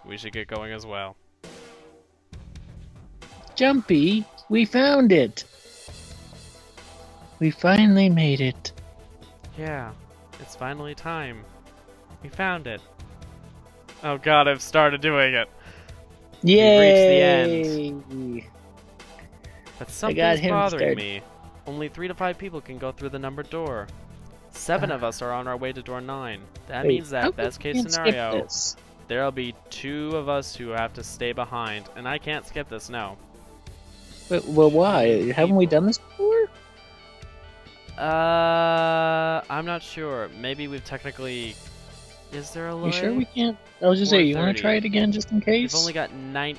We should get going as well. Jumpy, we found it. We finally made it. Yeah, it's finally time. We found it. Oh god, I've started doing it. Yay! We've reached the end. But something's bothering started. me. Only 3 to 5 people can go through the numbered door. 7 of us are on our way to door 9. That means that, best case scenario, there'll be 2 of us who have to stay behind. And I can't skip this, no. Well, why? Haven't we done this before? I'm not sure. Maybe we've technically... Is there a limit? You sure we can't? I was just saying, you want to try it again just in case? We've only got 9...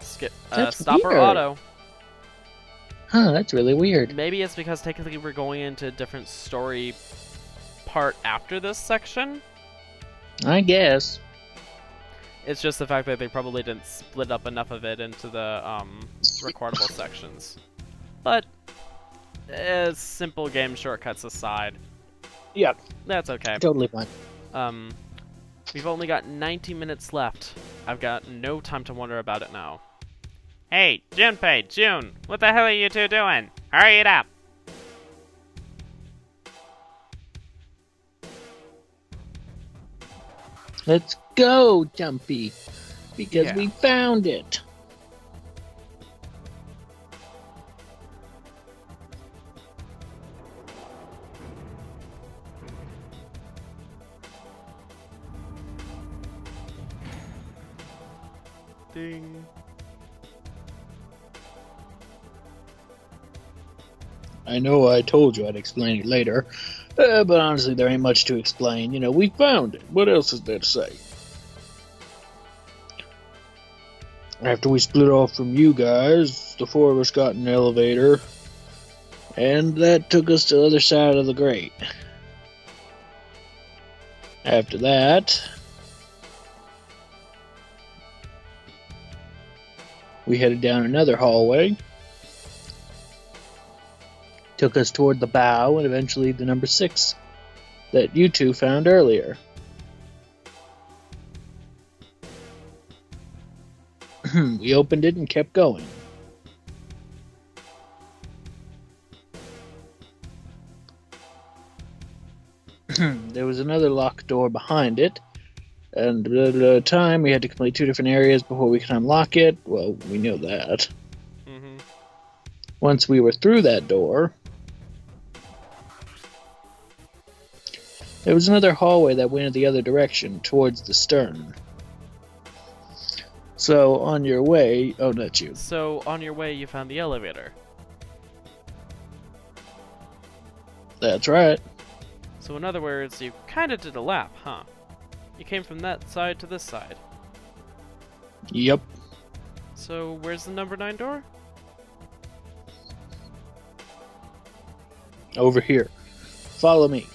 Skip. That's Stop or weird. auto. Huh, that's really weird. Maybe it's because technically we're going into a different story part after this section? I guess. It's just the fact that they probably didn't split up enough of it into the recordable sections. But, simple game shortcuts aside. Yep. That's okay. Totally fine. We've only got 90 minutes left. I've got no time to wonder about it now. Hey, Junpei, June, what the hell are you two doing? Hurry it up! Let's go, Jumpy, because we found it. Ding. I know I told you I'd explain it later, but honestly there ain't much to explain. You know, we found it. What else is there to say? After we split off from you guys, the 4 of us got in an elevator, and that took us to the other side of the grate. After that, we headed down another hallway. Took us toward the bow and eventually the number 6 that you two found earlier. We opened it and kept going. There was another locked door behind it, and at a time we had to complete 2 different areas before we could unlock it. Well, we knew that. Once we were through that door, There was another hallway that went in the other direction, towards the stern. So, on your way... Oh, not you. So, on your way, you found the elevator. That's right. So, in other words, you kinda did a lap, huh? You came from that side to this side. Yep. So, where's the number 9 door? Over here. Follow me.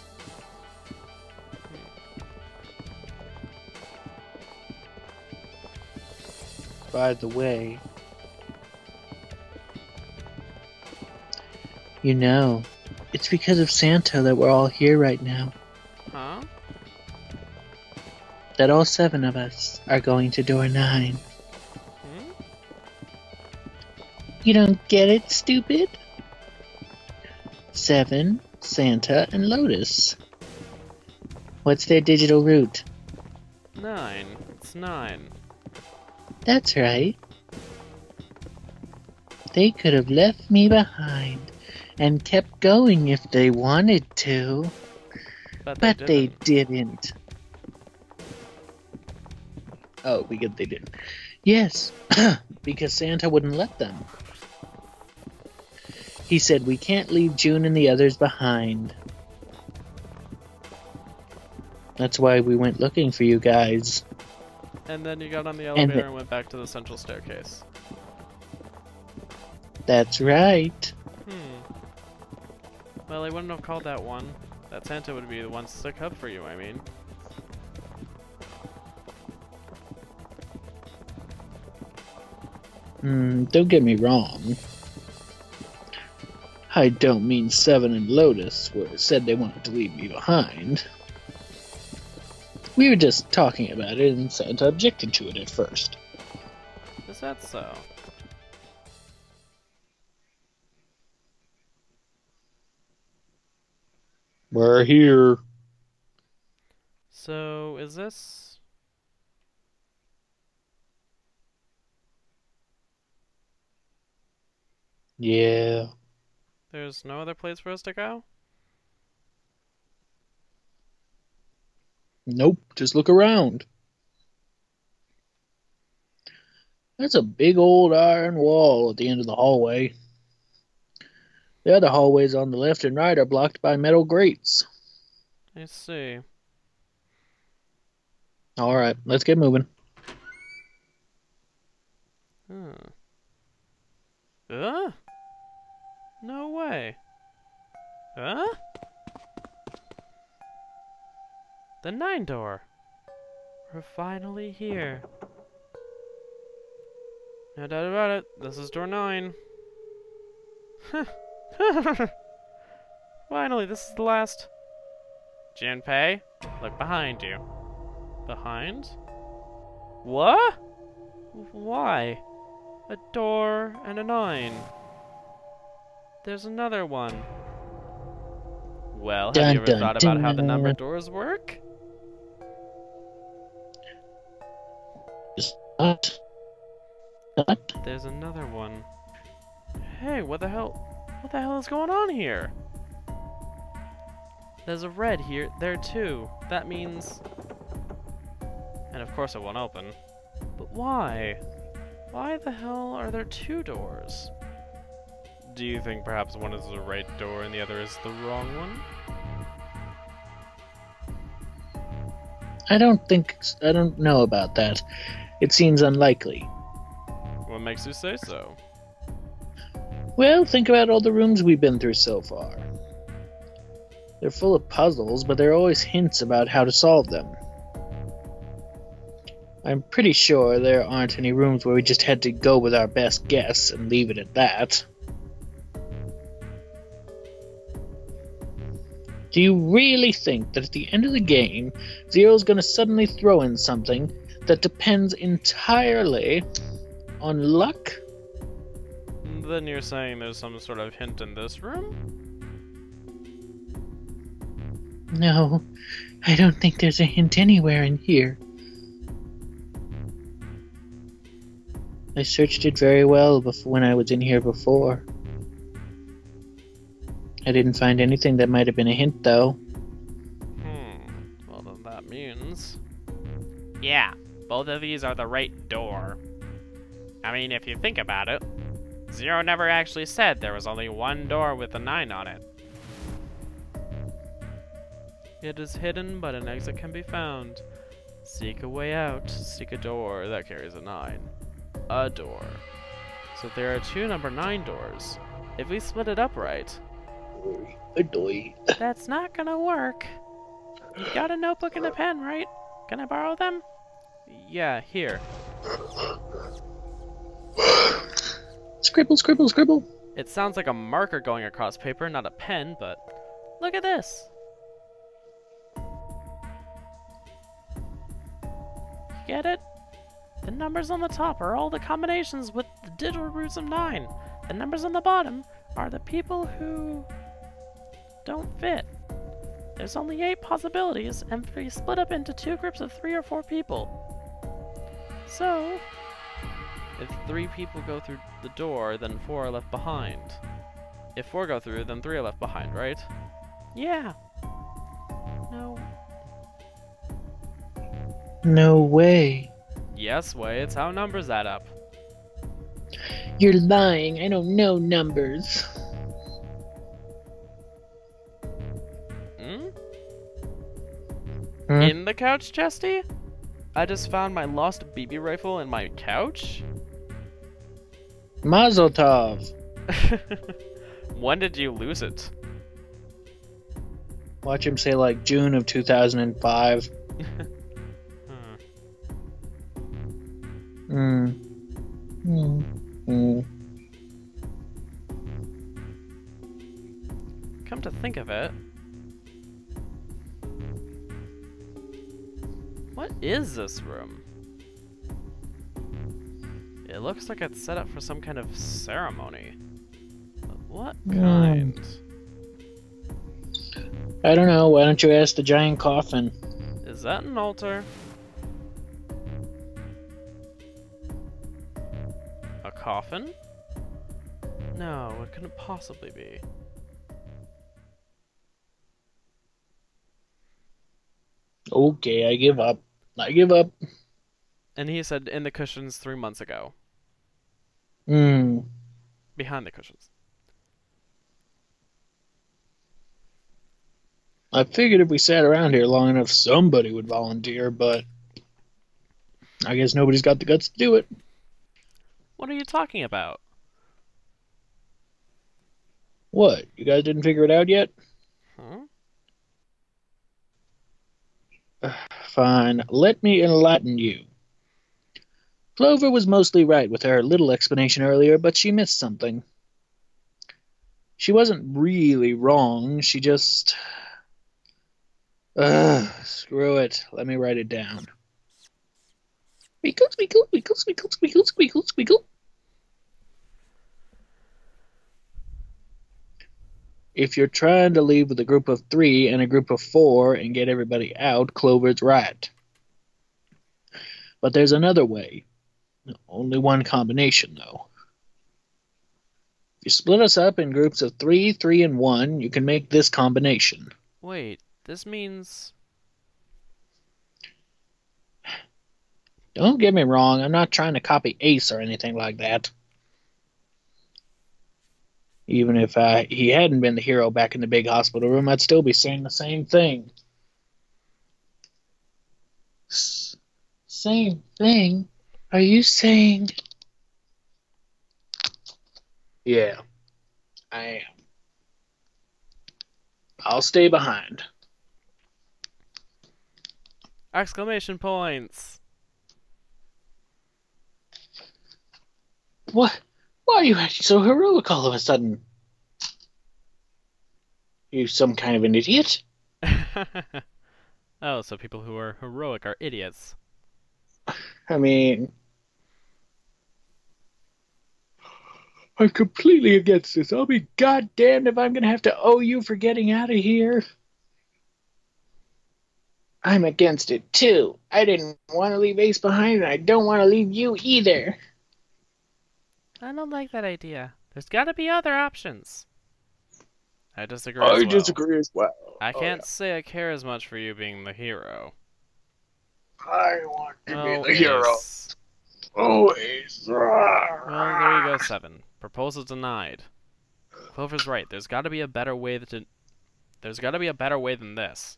By the way, you know, it's because of Santa that we're all here right now. Huh? That all 7 of us are going to door 9. Hmm? You don't get it, stupid? 7, Santa, and Lotus. What's their digital route? 9. It's 9. That's right. They could have left me behind and kept going if they wanted to, but they didn't. Oh, because they didn't. Yes, because Santa wouldn't let them. He said we can't leave June and the others behind. That's why we went looking for you guys. And then you got on the elevator and went back to the central staircase. That's right. Well, I wouldn't have called that one. That Santa would be the one to stick up for you, I mean. Don't get me wrong. I don't mean 7 and Lotus said they wanted to leave me behind. We were just talking about it, and Santa objected to it at first. Is that so? We're here. So, is this... Yeah. There's no other place for us to go? Nope, just look around. There's a big old iron wall at the end of the hallway. The other hallways on the left and right are blocked by metal grates. I see. Alright, let's get moving. No way. Huh? The 9 door. We're finally here. No doubt about it. This is door 9. Finally, this is the last. Junpei, look behind you. Behind? What? Why? A door and a 9. There's another one. Well, have you ever thought about how the number doors work? What? There's another one. Hey, what the hell? What the hell is going on here? There's a red here, there too. That means... And of course it won't open. But why? Why the hell are there 2 doors? Do you think perhaps one is the right door and the other is the wrong one? I don't know about that. It seems unlikely. What makes you say so? Well, think about all the rooms we've been through so far. They're full of puzzles, but there are always hints about how to solve them. I'm pretty sure there aren't any rooms where we just had to go with our best guess and leave it at that. Do you really think that at the end of the game, Zero's going to suddenly throw in something that depends entirely on luck? Then you're saying there's some sort of hint in this room? No, I don't think there's a hint anywhere in here. I searched it very well when I was in here before. I didn't find anything that might have been a hint, though. Yeah, both of these are the right door. I mean, if you think about it, Zero never actually said there was only one door with a 9 on it. It is hidden, but an exit can be found. Seek a way out. Seek a door that carries a 9. A door. So there are 2 number 9 doors. If we split it up right... A doy. That's not gonna work. You've got a notebook and a pen, right? Can I borrow them? Yeah, here. Scribble, scribble, scribble. It sounds like a marker going across paper, not a pen, but look at this. Get it? The numbers on the top are all the combinations with the digital roots of 9. The numbers on the bottom are the people who don't fit. There's only 8 possibilities, and we split up into 2 groups of 3 or 4 people. So, if 3 people go through the door, then 4 are left behind. If 4 go through, then 3 are left behind, right? Yeah. No. No way. Yes, Way, it's how numbers add up. You're lying. I don't know numbers. Hmm? Hmm? In the couch, Chesty? I just found my lost BB rifle in my couch? Mazel tov. When did you lose it? Watch him say like June of 2005. Come to think of it, what is this room? It looks like it's set up for some kind of ceremony. But what kind? I don't know. Why don't you ask the giant coffin? Is that an altar? A coffin? No, it couldn't possibly be. Okay, I give up. I give up. And he said in the cushions 3 months ago. Behind the cushions. I figured if we sat around here long enough, somebody would volunteer, but I guess nobody's got the guts to do it. What are you talking about? What? You guys didn't figure it out yet? Huh? Fine. Let me enlighten you. Clover was mostly right with her little explanation earlier, but she missed something. She wasn't really wrong, she just... screw it. Let me write it down. Squeakle, squeakle, squeakle, squeakle, squeakle, squeakle, squeakle. If you're trying to leave with a group of 3 and a group of 4 and get everybody out, Clover's right. But there's another way. Only one combination, though. If you split us up in groups of 3, 3, and 1, you can make this combination. Wait, this means... Don't get me wrong, I'm not trying to copy Ace or anything like that. Even if he hadn't been the hero back in the big hospital room, I'd still be saying the same thing. Same thing? Are you saying... Yeah, I am. I'll stay behind. Exclamation points! What? Why are you acting so heroic all of a sudden? You some kind of an idiot? Oh, so people who are heroic are idiots. I mean... I'm completely against this. I'll be goddamned if I'm going to have to owe you for getting out of here. I'm against it, too. I didn't want to leave Ace behind, and I don't want to leave you either. I don't like that idea. There's gotta be other options. I disagree as well. I can't say I care as much for you being the hero. I want to Oh, be the hero. Ace. Always. Well, there you go, 7. Proposal denied. Clover's right. There's got to be a better way than this.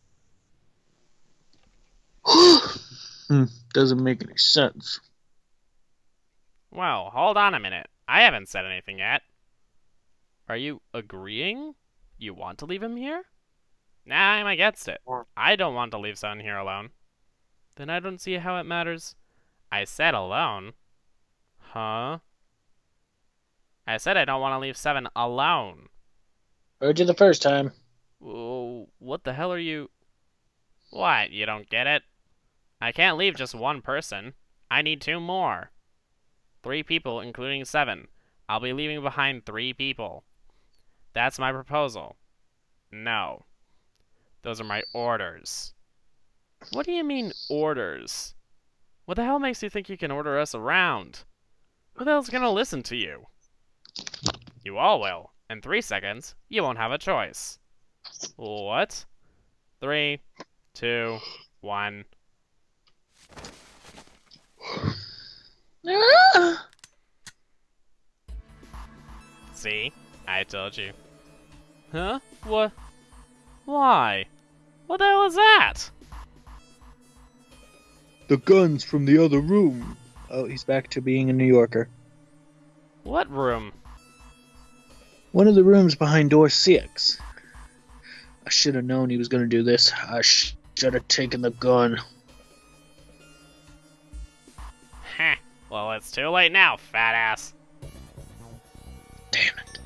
Doesn't make any sense. Well, hold on a minute. I haven't said anything yet. Are you agreeing? You want to leave him here? Nah, I'm against it. I don't want to leave 7 here alone. Then I don't see how it matters. I said alone. Huh? I said I don't want to leave 7 alone. Heard you the first time. Whoa, what the hell are you... What, you don't get it? I can't leave just one person. I need 2 more. 3 people, including 7. I'll be leaving behind 3 people. That's my proposal. No. Those are my orders. What do you mean, orders? What the hell makes you think you can order us around? Who the hell's gonna listen to you? You all will. In 3 seconds, you won't have a choice. What? 3, 2, 1. See? I told you. Huh? What? Why? What the hell is that? The gun's from the other room. Oh, he's back to being a New Yorker. What room? One of the rooms behind door 6. I should have known he was going to do this. I should have taken the gun. Heh. Well, it's too late now, fat ass. Damn it.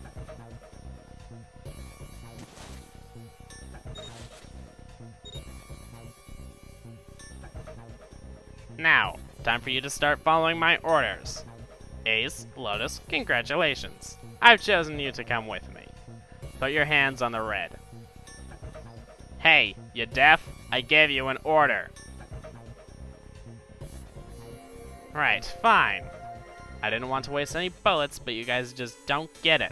Now, time for you to start following my orders. Ace, Lotus, congratulations. I've chosen you to come with me. Put your hands on the red. Hey, you deaf? I gave you an order. Right, fine. I didn't want to waste any bullets, but you guys just don't get it.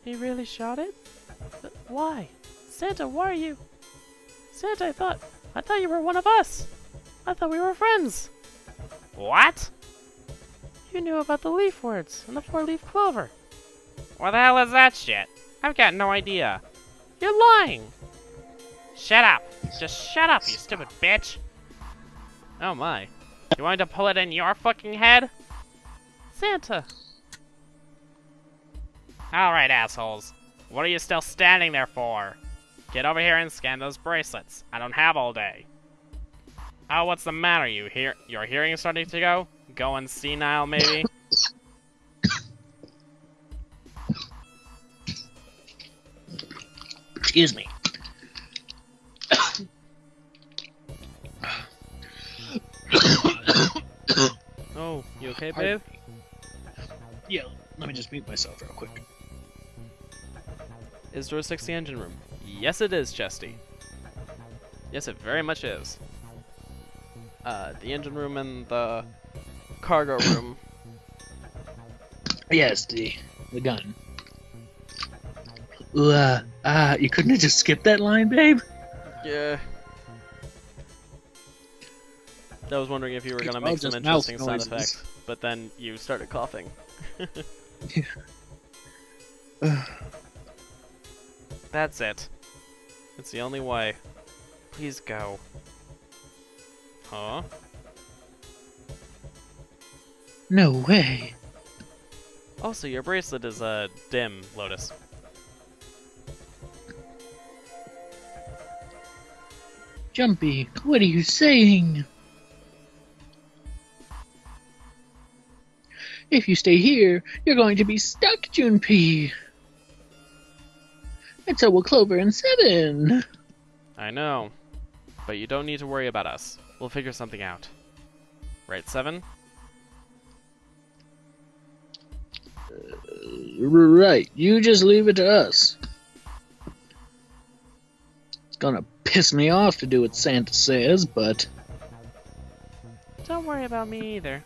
He really shot it? But why? Santa, why are you... Santa, I thought you were one of us. I thought we were friends. What? You knew about the leaf words and the 4-leaf clover. What the hell is that shit? I've got no idea. You're lying. Shut up. Just shut up, you stupid bitch. Oh my. You want to pull it in your fucking head? Santa. Alright, assholes. What are you still standing there for? Get over here and scan those bracelets. I don't have all day. Oh, what's the matter? Your hearing is starting to go? Going senile, maybe? Excuse me. Oh, you okay, babe? Yeah, let me just mute myself real quick. Is door 6 the engine room? Yes, it is, Chesty. Yes, it very much is. The engine room and the cargo room. Yes, the gun. You couldn't have just skipped that line, babe? Yeah. I was wondering if you were gonna Well, make some just mouth interesting sound noises. effect, but then you started coughing. That's it. It's the only way. Please go. Huh? No way. Also, your bracelet is dim, Lotus. Jumpy, what are you saying? If you stay here, you're going to be stuck, Junpei. And so will Clover and 7. I know. But you don't need to worry about us. We'll figure something out. Right, 7? Right, you just leave it to us. It's gonna piss me off to do what Santa says, but... Don't worry about me either.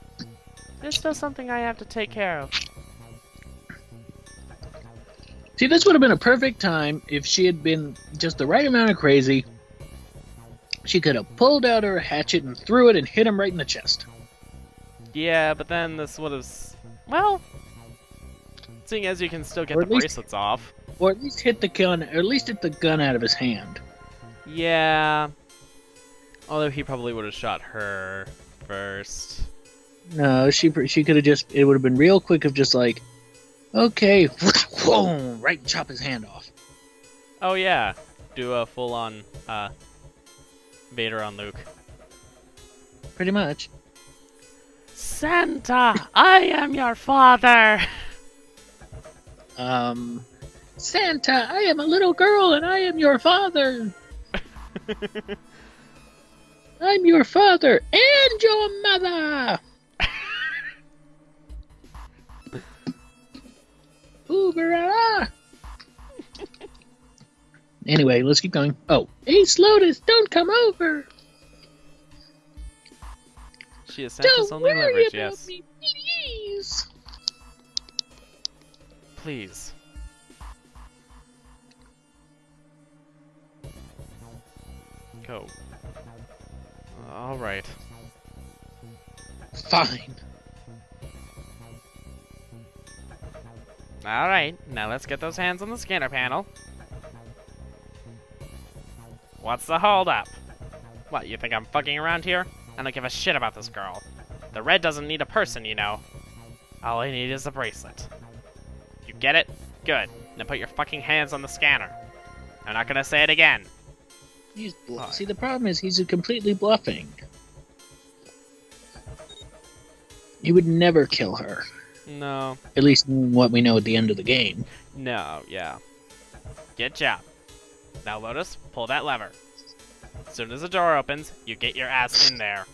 There's still something I have to take care of. See, this would have been a perfect time if she had been just the right amount of crazy. She could have pulled out her hatchet and threw it and hit him right in the chest. Yeah, but then this would have... Well, seeing as you can still get Or the at least- bracelets off. Or at least hit the gun, or at least hit the gun out of his hand. Yeah. Although he probably would have shot her first. No, she could have just... It would have been real quick of just like, okay, whoa, right, and chop his hand off. Oh yeah, do a full-on Vader on Luke. Pretty much. Santa, I am your father. Santa, I am a little girl and I am your father. I'm your father and your mother. Ooh-bara. Anyway, let's keep going. Oh, Ace Lotus, don't come over. She is Santa's Don't only worry leverage, about yes. me, please. Please. Go. Alright. Fine. Alright, now let's get those hands on the scanner panel. What's the holdup? What, you think I'm fucking around here? I don't give a shit about this girl. The red doesn't need a person, you know. All I need is a bracelet. You get it? Good. Now put your fucking hands on the scanner. I'm not gonna say it again. He's Why? See, the problem is he's completely bluffing. He would never kill her. No. At least what we know at the end of the game. No, yeah. Good job. Now, Lotus, pull that lever. As soon as the door opens, you get your ass in there.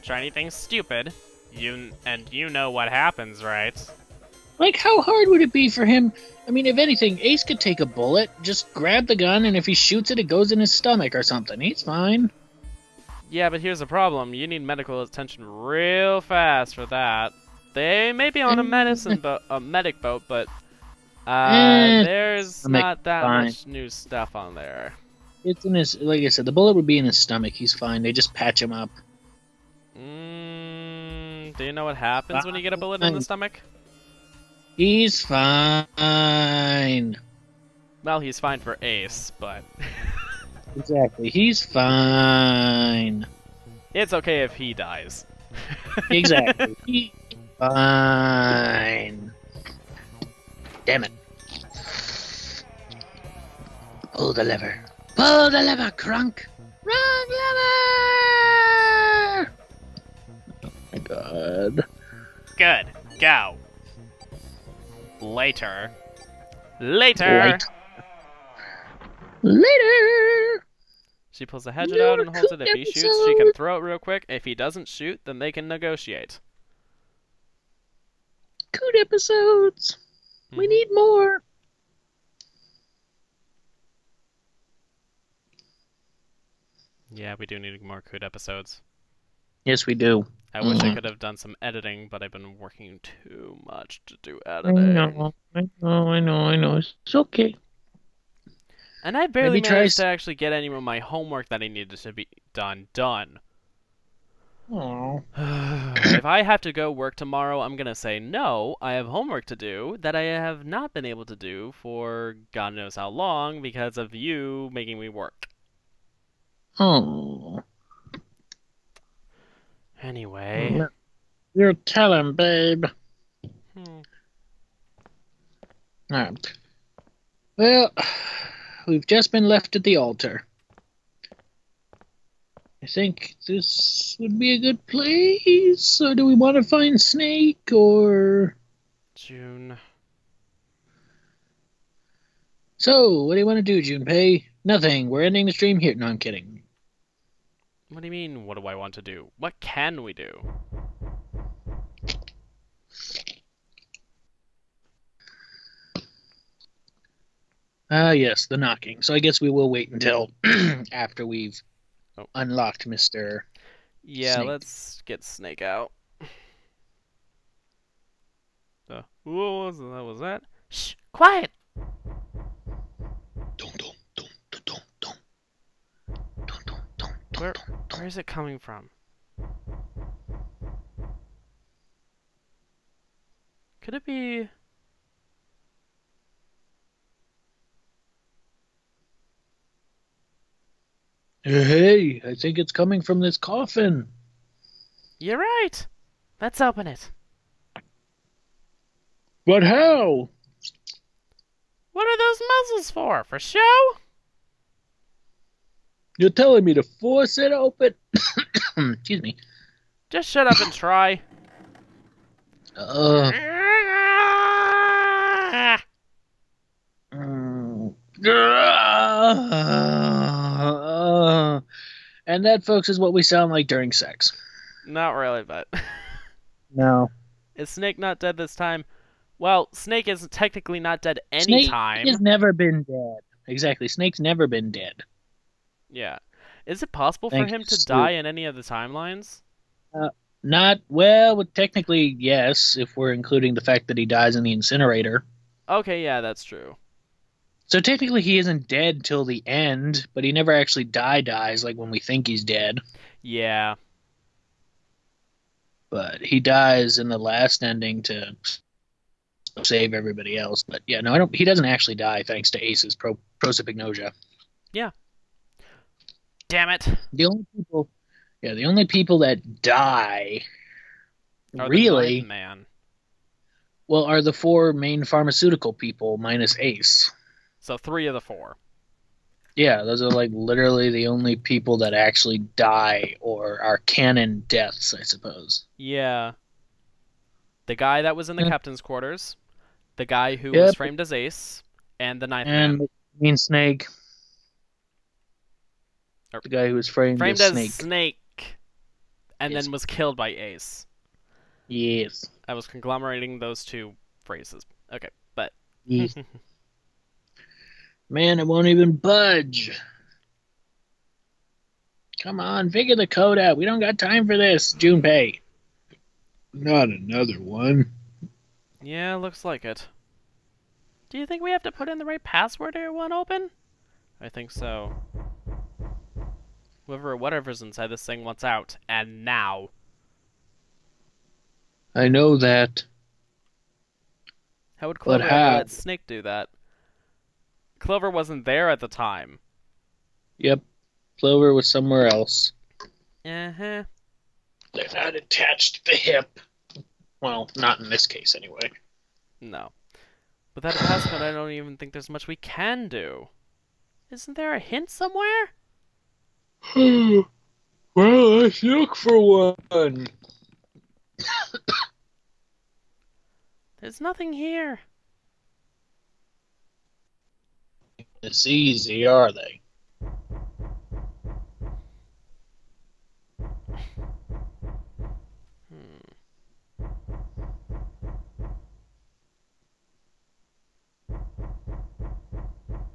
Try anything stupid, you know what happens, right? Like, how hard would it be for him? I mean, if anything, Ace could take a bullet, just grab the gun, and if he shoots it, it goes in his stomach or something. He's fine. Yeah, but here's the problem. You need medical attention real fast for that. They may be on a medic boat, but there's not that much new stuff on there. It's in his, like I said, the bullet would be in his stomach. He's fine. They just patch him up. Do you know what happens when you get a bullet in the stomach? He's fine. Well, he's fine for Ace, but... Exactly. He's fine. It's okay if he dies. Exactly. He's fine. Damn it. Pull the lever. Pull the lever, Crunk. Wrong lever! Oh my god. Good. Go. Later. Later! Later! She pulls the hatchet out and holds it. If he shoots, she can throw it real quick. If he doesn't shoot, then they can negotiate. Good episodes. We need more. Yeah, we do need more Coot episodes. Yes, we do. I wish I could have done some editing, but I've been working too much to do editing. I know. It's okay. And I barely Maybe managed to actually get any of my homework that I needed to be done. Oh. If I have to go work tomorrow, I'm gonna say no. I have homework to do that I have not been able to do for God knows how long because of you making me work. Oh. Anyway. You're telling, babe. Alright. Well, we've just been left at the altar. I think this would be a good place. Or do we want to find Snake or... June. So, what do you want to do, Junpei? Nothing. We're ending the stream here. No, I'm kidding. What do you mean, what do I want to do? What can we do? Yes, the knocking. So I guess we will wait until after we've unlocked Mr. Yeah, Snake. let's get Snake out. What was that? Shh! Quiet! Where is it coming from? Could it be... Hey, I think it's coming from this coffin. You're right! Let's open it. But how? What are those muzzles for? For show? You're telling me to force it open? Excuse me. Just shut up and try. Uh, and that, folks, is what we sound like during sex. Not really, but... No. Is Snake not dead this time? Well, Snake is technically not dead Snake anytime. has never been dead. Exactly. Snake's never been dead. Yeah. Is it possible for Thank him you, to Snoop. die in any of the timelines? Not, well, technically, yes, if we're including the fact that he dies in the incinerator. Okay, yeah, that's true. So technically he isn't dead till the end, but he never actually dies like when we think he's dead. Yeah. But he dies in the last ending to save everybody else. But yeah, no, he doesn't actually die thanks to Ace's prosopagnosia. Yeah. Damn it. The only people that die Are really the Ninth Man. well are the four main pharmaceutical people minus Ace. So 3 of the 4. Yeah, those are like literally the only people that actually die or are canon deaths, I suppose. Yeah. The guy that was in the Yeah. captain's quarters, the guy who Yep. was framed as Ace, and the Ninth And Man. Mean Snake. Or- The guy who was framed Framed as as Snake. Snake, and Yes. then was killed by Ace. Yes. I was conglomerating those 2 phrases. Okay, but... Yes. Man, it won't even budge. Come on, figure the code out. We don't got time for this, Junpei. Not another one. Yeah, looks like it. Do you think we have to put in the right password or one open? I think so. Whatever's inside this thing wants out, and now. I know that. How would But Clover ever how? let Snake do that? Clover wasn't there at the time. Yep. Clover was somewhere else. Uh-huh. They're not attached to the hip. Well, not in this case, anyway. No. Without a passcode, I don't even think there's much we can do. Isn't there a hint somewhere? Well, let's look for one. There's nothing here. It's easy, are they?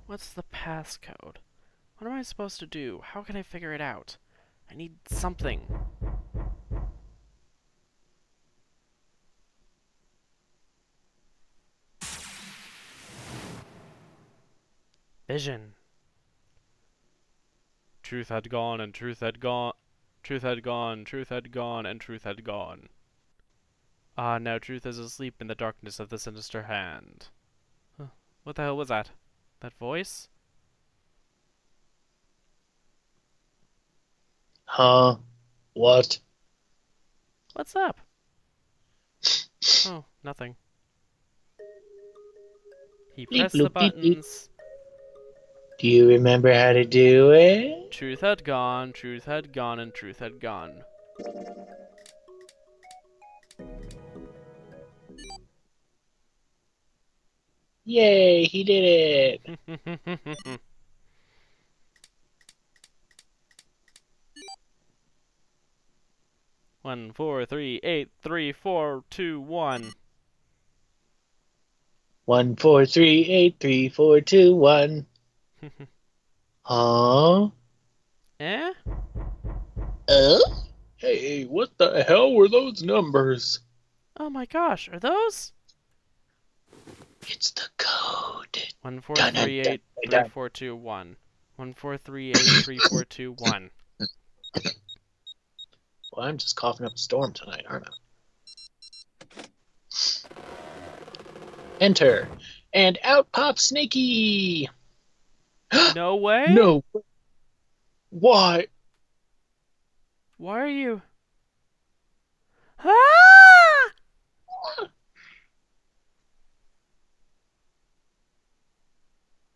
What's the passcode? What am I supposed to do? How can I figure it out? I need something. Vision. Truth had gone, and truth had gone. Truth had gone, truth had gone, and truth had gone. Ah, now truth is asleep in the darkness of the sinister hand. Huh. What the hell was that? That voice? Huh? What? What's up? Oh, nothing. He Beep, pressed the bloop, beep, beep. buttons. Do you remember how to do it? Truth had gone, and truth had gone. Yay, he did it. 1, 4, 3, 8, 3, 4, 2, 1. 1, 4, 3, 8, 3, 4, 2, 1. Huh? Eh? Hey, what the hell were those numbers? Oh my gosh, are those? It's the code. 1, 4, 3, 8, 3, 4, 2, 1. 1, 4, 3, 8, 3, 4, 2, 1. Well, I'm just coughing up a storm tonight, aren't I? Enter. And out pops Snakey! No way? No. Why? Why are you... Ah!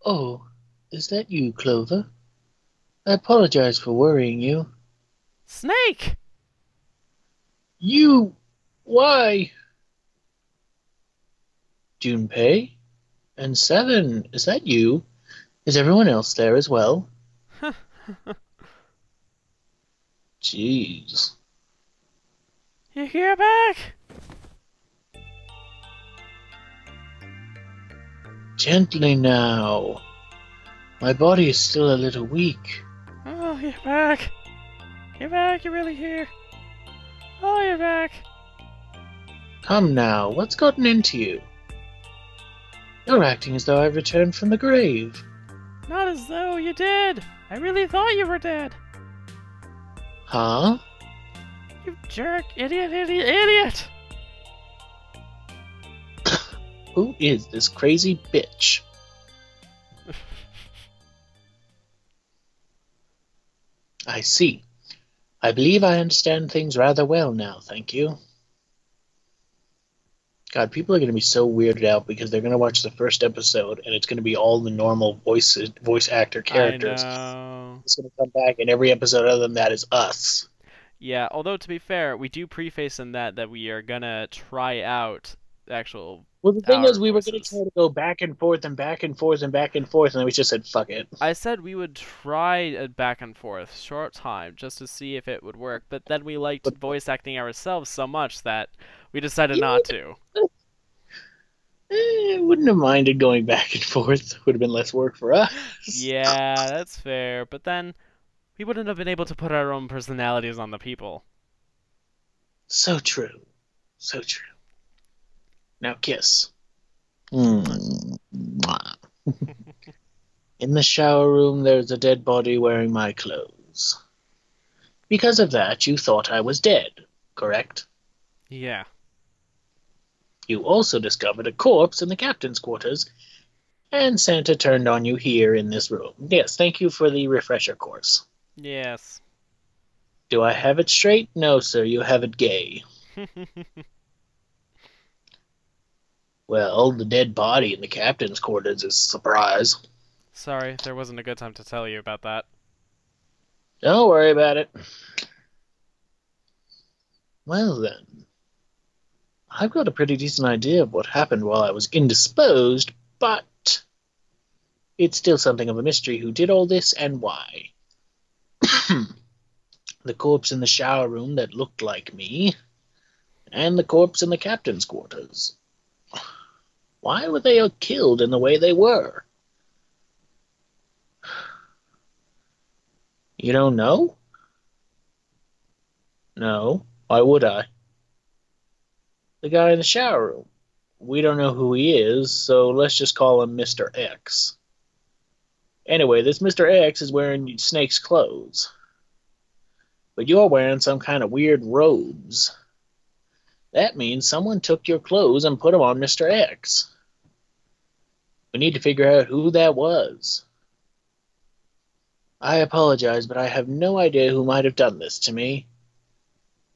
Oh, is that you, Clover? I apologize for worrying you. Snake! You... Why? Junpei? And Seven, is that you? Is everyone else there as well? Jeez. You here back? Gently now. My body is still a little weak. Oh, you're back. You're back, you're really here. Oh, you're back. Come now, what's gotten into you? You're acting as though I've returned from the grave. Not as though you did. I really thought you were dead. Huh? You jerk, idiot, idiot, idiot! Who is this crazy bitch? I see. I believe I understand things rather well now, thank you. God, people are going to be so weirded out because they're going to watch the first episode and it's going to be all the normal voice actor characters. I know. It's going to come back and every episode other than that is us. Yeah, although to be fair, we do preface in that we are gonna try out actual. Well, the thing our is, we were going to voices. try to go back and forth and back and forth and back and forth, and then we just said, fuck it. I said we would try a back and forth, short time, just to see if it would work, but then we liked voice acting ourselves so much that we decided not to. Wouldn't have minded going back and forth. Would have been less work for us. Yeah, that's fair, but then we wouldn't have been able to put our own personalities on the people. So true. So true. Now kiss. In the shower room, there's a dead body wearing my clothes. Because of that, you thought I was dead, correct? Yeah. You also discovered a corpse in the captain's quarters, and Santa turned on you here in this room. Yes, thank you for the refresher course. Yes. Do I have it straight? No, sir, you have it gay. Well, the dead body in the captain's quarters is a surprise. Sorry, there wasn't a good time to tell you about that. Don't worry about it. Well then, I've got a pretty decent idea of what happened while I was indisposed, but it's still something of a mystery who did all this and why. The corpse in the shower room that looked like me, and the corpse in the captain's quarters. Why were they killed in the way they were? You don't know? No. Why would I? The guy in the shower room. We don't know who he is, so let's just call him Mr. X. Anyway, this Mr. X is wearing Snake's clothes. But you're wearing some kind of weird robes. That means someone took your clothes and put them on Mr. X. We need to figure out who that was. I apologize, but I have no idea who might have done this to me.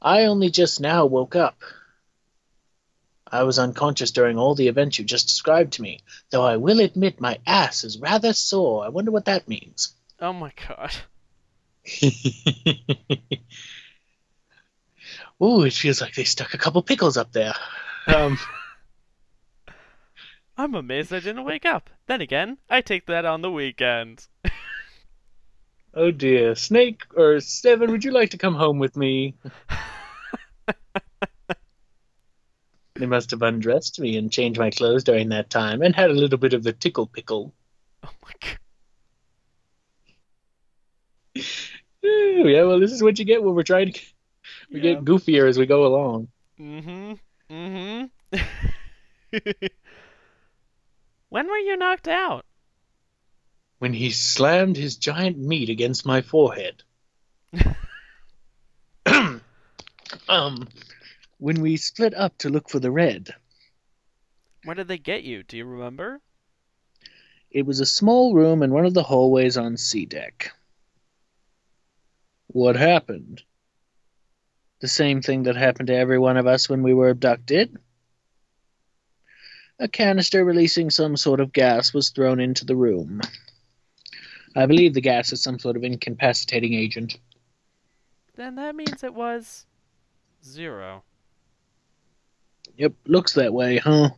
I only just now woke up. I was unconscious during all the events you just described to me, though I will admit my ass is rather sore. I wonder what that means. Oh my god. Ooh, it feels like they stuck a couple pickles up there. I'm amazed I didn't wake up. Then again, I take that on the weekend. Oh dear. Snake, or Seven, would you like to come home with me? They must have undressed me and changed my clothes during that time, and had a little bit of the tickle pickle. Oh my god. Ooh, yeah, well, this is what you get when we're trying to... We get goofier as we go along. When were you knocked out? When he slammed his giant meat against my forehead. When we split up to look for the red, Where did they get you? Do you remember? it was a small room in one of the hallways on C deck. What happened? The same thing that happened to every one of us when we were abducted. A canister releasing some sort of gas was thrown into the room. I believe the gas is some sort of incapacitating agent. Then that means it was 0. Yep, looks that way, huh?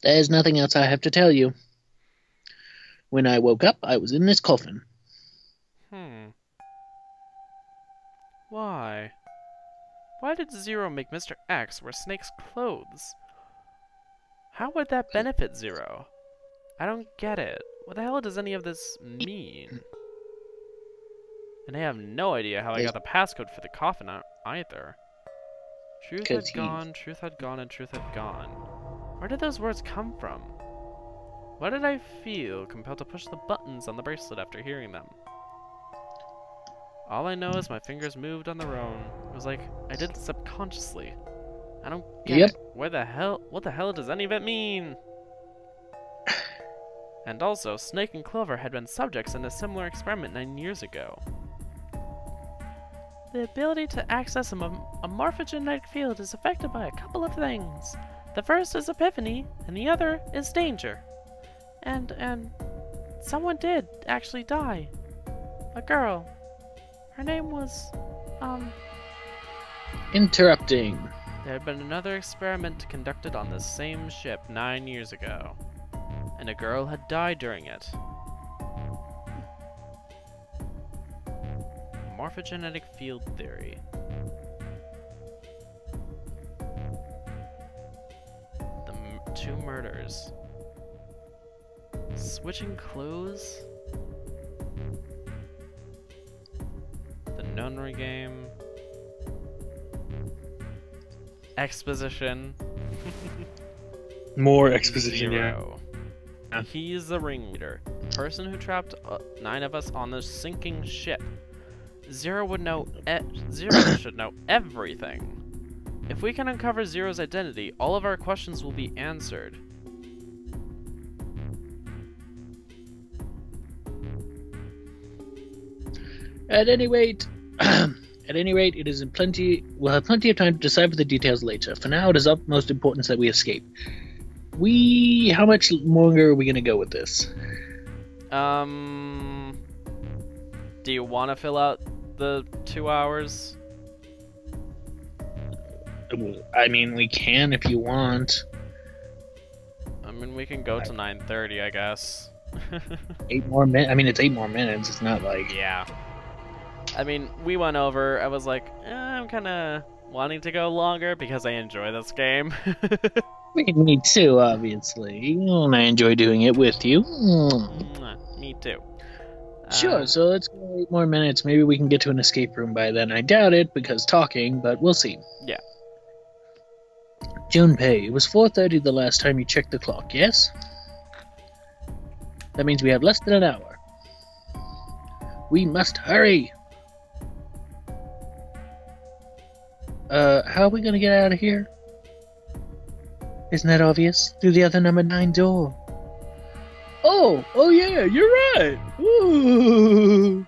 There's nothing else I have to tell you. When I woke up, I was in this coffin. Why? Why did 0 make Mr. X wear Snake's clothes? How would that benefit 0? I don't get it. What the hell does any of this mean? And I have no idea how I got the passcode for the coffin either. Truth had gone, truth had gone, and truth had gone. Where did those words come from? Why did I feel compelled to push the buttons on the bracelet after hearing them? All I know is my fingers moved on their own. It was like I did it subconsciously. I don't get it. What the hell does any of it mean? And also, Snake and Clover had been subjects in a similar experiment 9 years ago. The ability to access a morphogenetic field is affected by a couple of things. The first is epiphany, and the other is danger. And someone did actually die. A girl. Her name was, Interrupting. There had been another experiment conducted on the same ship 9 years ago, and a girl had died during it. Morphogenetic field theory. The 2 murders. Switching clothes? The Nonary Game. Exposition. More exposition, 0. Yeah. He's the ringleader. The person who trapped 9 of us on this sinking ship. 0 would know 0 should know everything. If we can uncover 0's identity, all of our questions will be answered. At any rate, it is we'll have plenty of time to decipher the details later. For now, it is of utmost importance that we escape. How much longer are we gonna go with this? Do you want to fill out the 2 hours? I mean, we can if you want. I mean, we can go to 9:30, I guess. 8 more minutes. I mean, it's 8 more minutes. It's not like... Yeah. I mean, we went over. I was like, I'm kind of wanting to go longer because I enjoy this game. Me too, obviously. And I enjoy doing it with you. Me too. Sure, so let's go 8 more minutes. Maybe we can get to an escape room by then. I doubt it, because talking, but we'll see. Yeah. Junpei, it was 4:30 the last time you checked the clock, yes? That means we have less than an hour. We must hurry! How are we gonna get out of here? Isn't that obvious? Through the other number 9 door. Oh yeah, you're right! Ooh.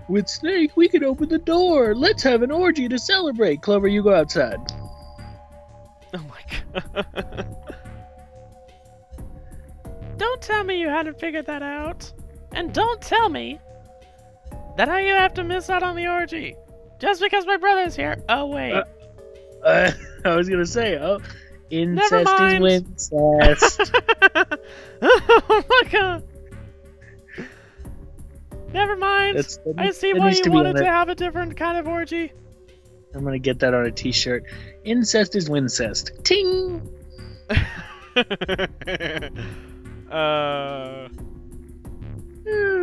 With Snake, we can open the door! Let's have an orgy to celebrate! Clover, you go outside. Oh my god. Don't tell me you hadn't figured that out. And don't tell me that I have to miss out on the orgy. Just because my brother's here. Oh, wait. I was gonna say, incest Never mind. is incest. Oh my god. Never mind. I see why you wanted to have a different kind of orgy. I'm gonna get that on a t-shirt. Incest is wincest. Ting!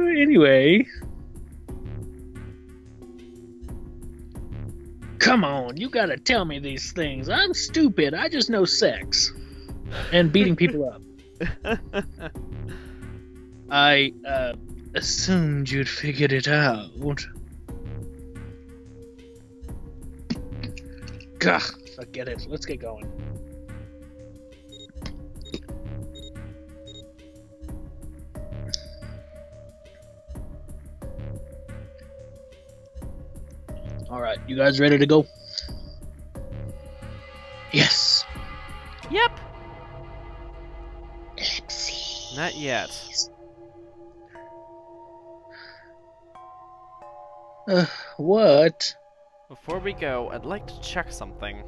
Anyway. Come on, you gotta tell me these things. I'm stupid. I just know sex. And beating people up. I, assumed you'd figured it out. Gah, forget it. Let's get going. Alright, you guys ready to go? Yes. Yep. Ellipses. Not yet. What? Before we go, I'd like to check something.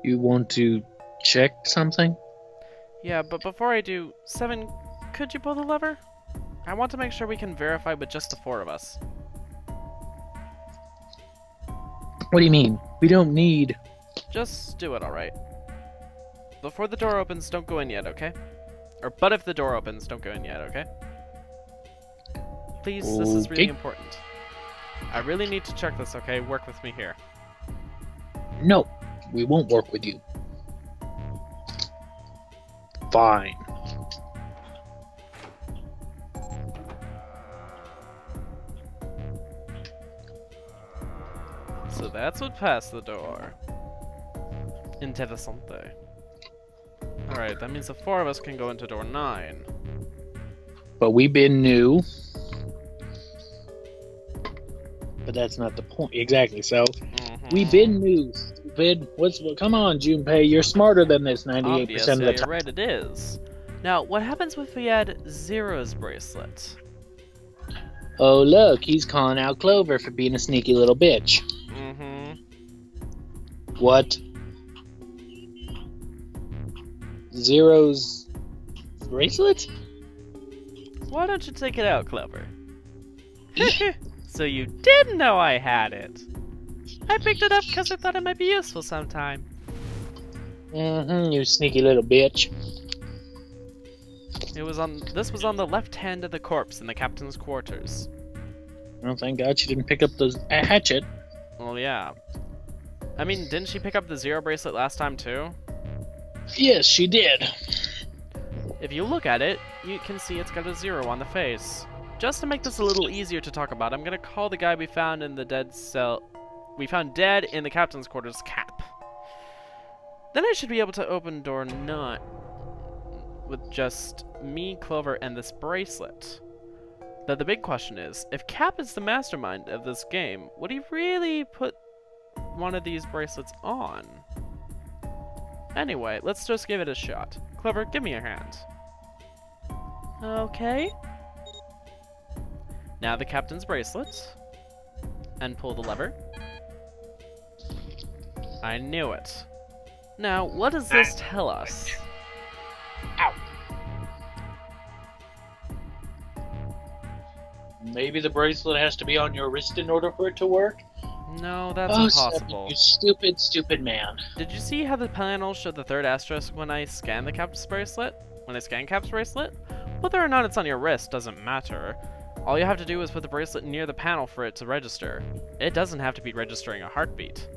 You want to check something? Yeah, but before I do, Seven, could you pull the lever? I want to make sure we can verify with just the 4 of us. What do you mean? We don't need... Just do it, alright? Before the door opens, don't go in yet, okay? But if the door opens, don't go in yet, okay? Please, this is really important. I really need to check this, okay? Work with me here. No, we won't work with you. Fine. So that's what passed the door. Interessante. Alright, that means the 4 of us can go into door 9. But we've been new. But that's not the point. Exactly, so... We've been new, stupid. Come on, Junpei, you're smarter than this 98% of the Obviously, time. you're right, it is. Now, what happens if we add Zero's bracelet? Oh, look, he's calling out Clover for being a sneaky little bitch. What? Zero's bracelet? Why don't you take it out, Clover? So you did know I had it. I picked it up because I thought it might be useful sometime. You sneaky little bitch. This was on the left hand of the corpse in the captain's quarters. Well, thank God she didn't pick up the hatchet. Well, yeah. I mean, didn't she pick up the Zero bracelet last time too? Yes, she did. If you look at it, you can see it's got a 0 on the face. Just to make this a little easier to talk about, I'm gonna call the guy we found in the dead cell... We found dead in the captain's quarters Cap. Then I should be able to open door 9 with just me, Clover, and this bracelet. But the big question is, if Cap is the mastermind of this game, would he really put one of these bracelets on? Anyway, let's just give it a shot. Clover, give me your hand. Okay. Now the captain's bracelet. And pull the lever. I knew it. Now, what does this tell us? Ow. Maybe the bracelet has to be on your wrist in order for it to work? No, that's impossible. You stupid, stupid man. Did you see how the panel showed the 3rd asterisk when I scanned the Cap's bracelet? When I scanned Cap's bracelet? Whether or not it's on your wrist doesn't matter. All you have to do is put the bracelet near the panel for it to register. It doesn't have to be registering a heartbeat.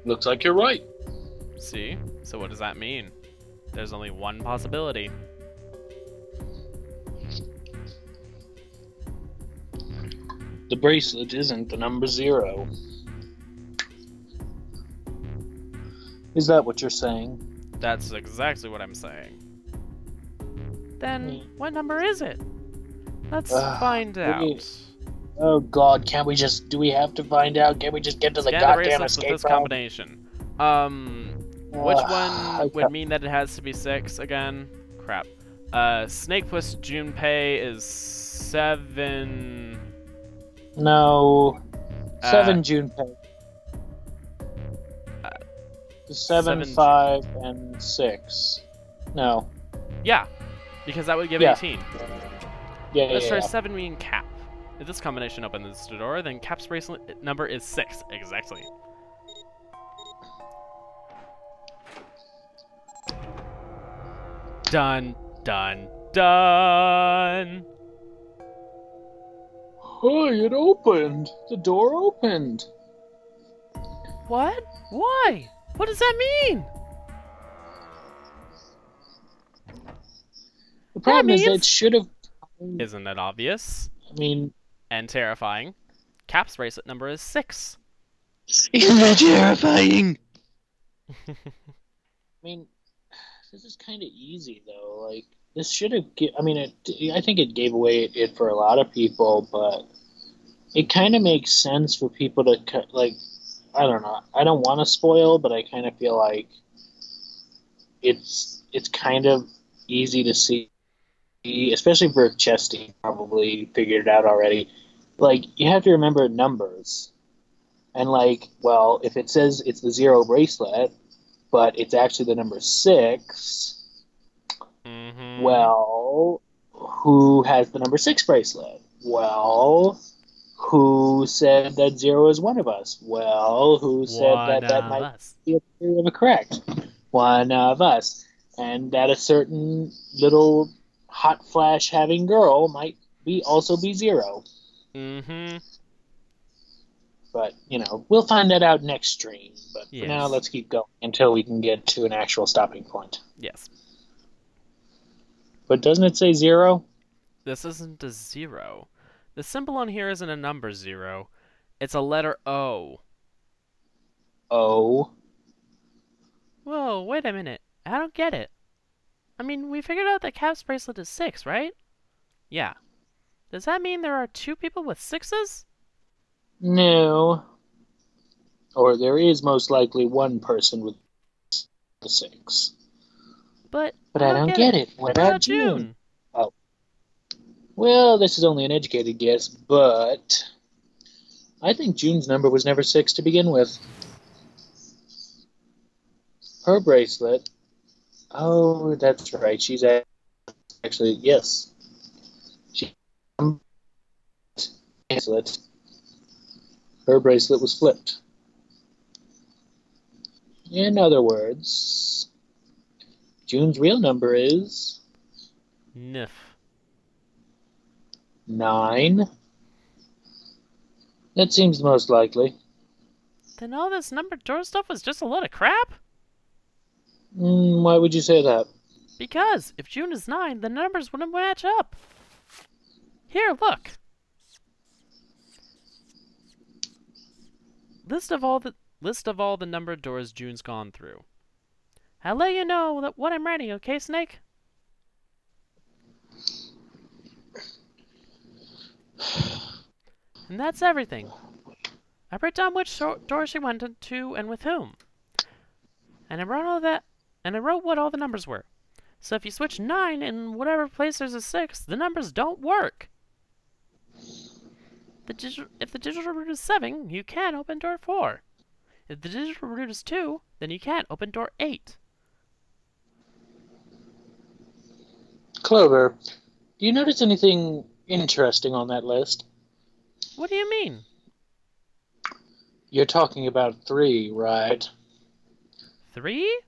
Looks like you're right. See? So what does that mean? There's only one possibility. The bracelet isn't the number 0. Is that what you're saying? That's exactly what I'm saying. Then, what number is it? Let's find out. Oh God, can't we just... Do we have to find out? Can't we just get to the goddamn escape with this route? combination. Which one would mean that it has to be 6 again? Crap. Snake plus Junpei is 7... No. 7 Junpei. 7, 5, and 6. No. Yeah, because that would give 18. Yeah, Let's try 7 being Cap. If this combination opens the door, then Cap's bracelet number is 6. Exactly. Done, done, done! Oh, it opened! The door opened! What? Why? What does that mean? problem is that means... should have... Isn't it obvious? I mean... And terrifying. Cap's bracelet number is 6. Isn't that terrifying? I mean, this is kind of easy, though. Like, this should have... I mean, I think it gave away it for a lot of people, but it kind of makes sense for people to, like... I don't know. I don't want to spoil, but I kind of feel like it's kind of easy to see, especially for Chesty, probably figured it out already. Like, you have to remember numbers. And, like, well, if it says it's the 0 bracelet, but it's actually the number 6, well, who has the number 6 bracelet? Well, who said that 0 is one of us? Well, who said that might be a theory of a correct? One of us. And that a certain little hot flash having girl might also be 0. But, you know, we'll find that out next stream. But for now, let's keep going until we can get to an actual stopping point. Yes. But doesn't it say 0? This isn't a 0. The symbol on here isn't a number 0. It's a letter O. O? Whoa, wait a minute. I don't get it. I mean, we figured out that Cap's bracelet is 6, right? Yeah. Does that mean there are 2 people with 6s? No. Or there is most likely one person with the 6. But I don't get it. What about June? Oh. Well, this is only an educated guess, but I think June's number was never 6 to begin with. Her bracelet... Oh, that's right. She's actually... Yes. Bracelet. Her bracelet was flipped. In other words, June's real number is... Nif. 9. That seems the most likely. Then all this number door stuff was just a lot of crap? Why would you say that? Because if June is 9, the numbers wouldn't match up. Here, look. List of all the numbered doors June's gone through. I'll let you know what I'm writing, okay, Snake? And that's everything. I wrote down which door she went to and with whom. And I wrote what all the numbers were. So if you switch 9 in whatever place there's a 6, the numbers don't work. If the digital root is 7, you can open door 4. If the digital root is 2, then you can't open door 8. Clover, do you notice anything interesting on that list? What do you mean? You're talking about 3, right? 3?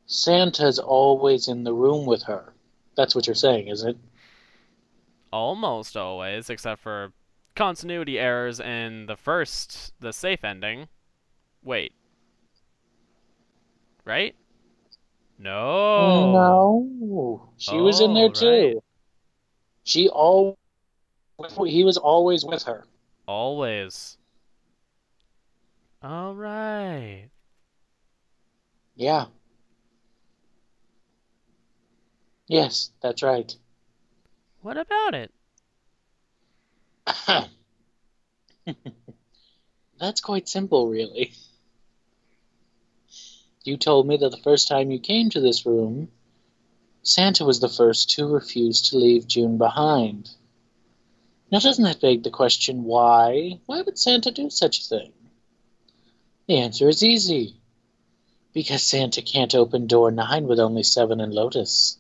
Santa's always in the room with her. That's what you're saying, isn't it? Almost always, except for continuity errors in the safe ending. Wait. Right? No. No. She was in there too. Right. He was always with her. Always. All right. Yeah. Yes, that's right. What about it? That's quite simple, really. You told me that the first time you came to this room, Santa was the first to refuse to leave June behind. Now, doesn't that beg the question, why? Why would Santa do such a thing? The answer is easy. Because Santa can't open door 9 with only 7 and Lotus.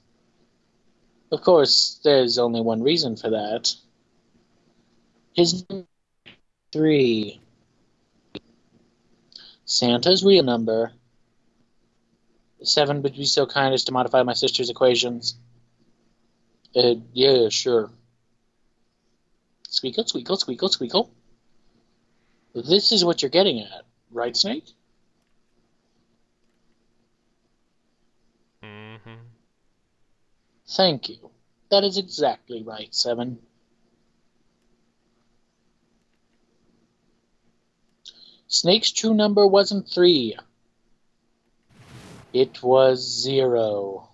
Of course, there's only one reason for that. His number 3. Santa's real number. 7, would be so kind as to modify my sister's equations. Yeah, sure. Squeakle, squeakle, squeakle, squeakle. This is what you're getting at, right, Snake? Mm-hmm. Thank you. That is exactly right, 7. Snake's true number wasn't 3. It was 0.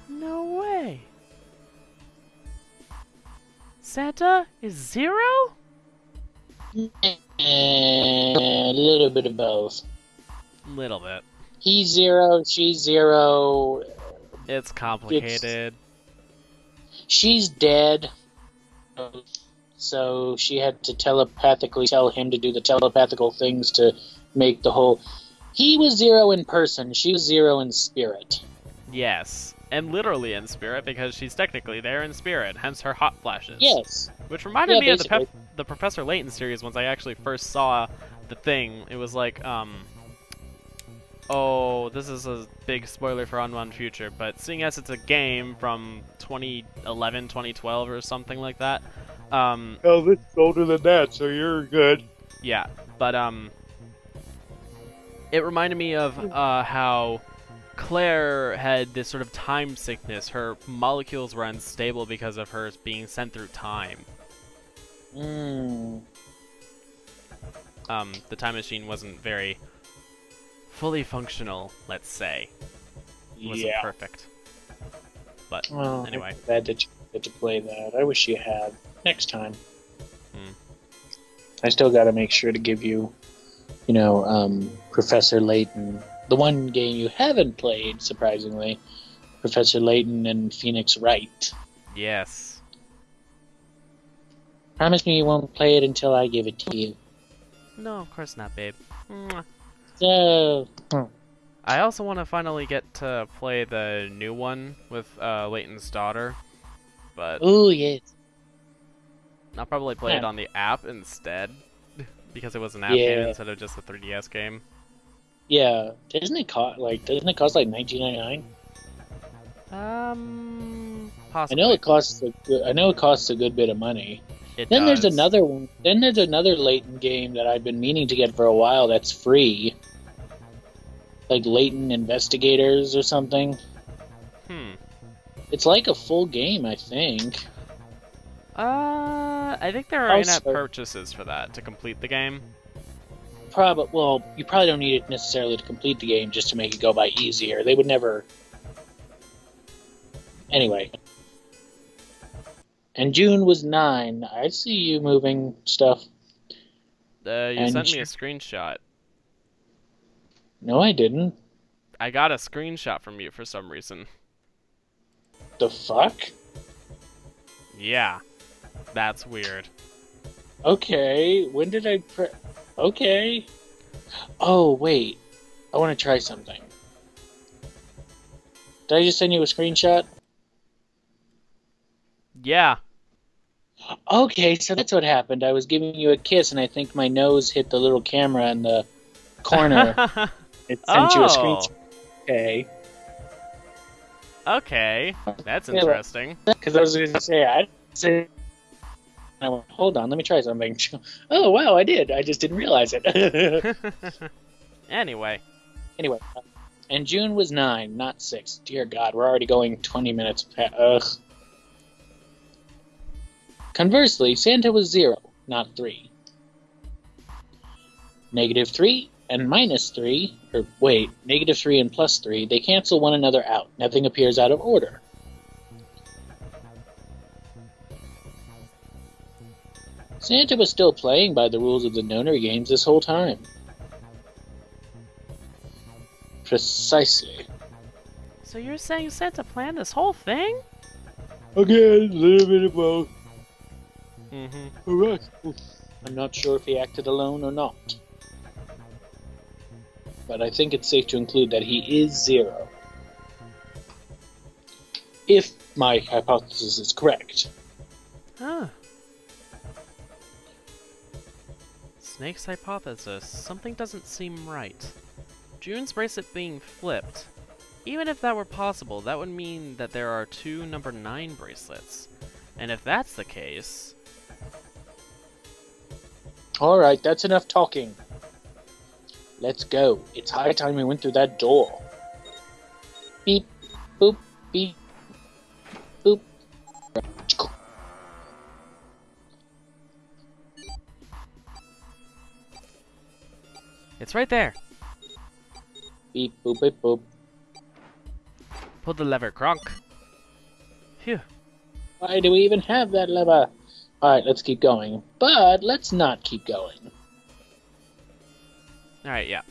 No way. Santa is 0? A little bit of both. Little bit. He's 0, she's 0. It's complicated. She's dead. So she had to telepathically tell him to do the telepathical things to make the whole... He was 0 in person, she was 0 in spirit. Yes. And literally in spirit, because she's technically there in spirit, hence her hot flashes. Yes. Which reminded me of basically. the Professor Layton series once I actually first saw the thing. It was like, oh, this is a big spoiler for Unbound Future, but seeing as it's a game from 2011, 2012 or something like that. Oh, this is older than that, so you're good. Yeah, but it reminded me of how Claire had this sort of time sickness. Her molecules were unstable because of her being sent through time. Mm. The time machine wasn't very fully functional, let's say. It wasn't perfect. But anyway. I'm glad that you get to play that. I wish you had. Next time. I still got to make sure to give you, Professor Layton. The one game you haven't played, surprisingly. Professor Layton and Phoenix Wright. Yes. Promise me you won't play it until I give it to you. No, of course not, babe. Mwah. So... I also want to finally get to play the new one with Layton's daughter. But ooh, yes. I'll probably play it on the app instead. Because it was an app game instead of just a 3DS game. Yeah. Doesn't it cost like $19.99? Possibly. I know it costs a good bit of money. Then there's another one. Then there's another Layton game that I've been meaning to get for a while that's free. Like Layton Investigators or something. It's like a full game, I think. I think there are in-app purchases for that to complete the game. Well, you probably don't need it necessarily to complete the game, just to make it go by easier. They would never... Anyway. And June was 9. I see you moving stuff. You sent me a screenshot. No, I didn't. I got a screenshot from you for some reason. The fuck? Yeah. That's weird. Okay, when did I okay. Oh, wait. I want to try something. Did I just send you a screenshot? Yeah. Okay, so that's what happened. I was giving you a kiss, and I think my nose hit the little camera in the corner. It sent you a screenshot. Okay. Okay. That's interesting. Because I was going to say, I said... I went, hold on, let me try something. Oh, wow, I did. I just didn't realize it. Anyway. And June was 9, not 6. Dear God, we're already going 20 minutes past. Ugh. Conversely, Santa was 0, not 3. -3 and -3, or wait, -3 and +3, they cancel one another out. Nothing appears out of order. Santa was still playing by the rules of the Nonary games this whole time. Precisely. So you're saying Santa planned this whole thing? Okay, a little bit of both. Mm-hmm. I'm not sure if he acted alone or not. But I think it's safe to include that he is 0. If my hypothesis is correct. Huh. Snake's hypothesis. Something doesn't seem right. June's bracelet being flipped. Even if that were possible, that would mean that there are 2 number 9 bracelets. And if that's the case... Alright, that's enough talking. Let's go. It's high time we went through that door. Beep, boop, Beep. Boop. It's right there. Beep, boop, beep, boop. Pull the lever, Kronk. Phew. Why do we even have that lever? Alright, let's keep going. But let's not keep going. Alright, yeah.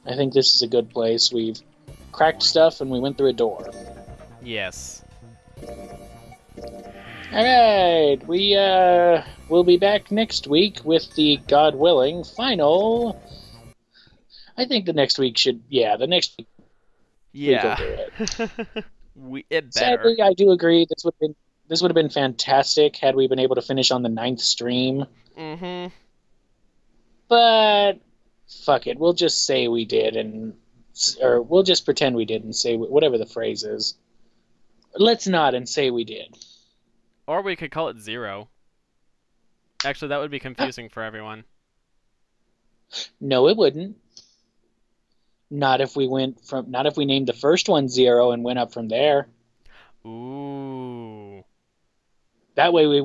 I think this is a good place. We've cracked stuff and we went through a door. Yes. Alright, we'll be back next week with the, God willing, final... I think the next week should... Yeah, the next week Yeah. we can do it. It better. Sadly, I do agree this would have been fantastic had we been able to finish on the 9th stream. Mm-hmm. But fuck it, we'll just say we did, or we'll just pretend we did and say whatever the phrase is. Let's not and say we did. Or we could call it 0. Actually, that would be confusing for everyone. No, it wouldn't. Not if we named the first one 0 and went up from there. Ooh. That way we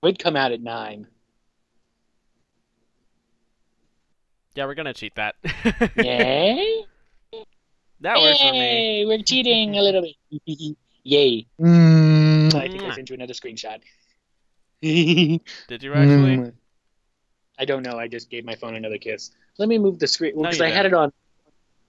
would come out at 9. Yeah, we're gonna cheat that. Yay? That works for me. Yay, we're cheating a little bit. Yay. I think I sent you another screenshot. Did you actually? I don't know. I just gave my phone another kiss. Let me move the screen because No, I had it on.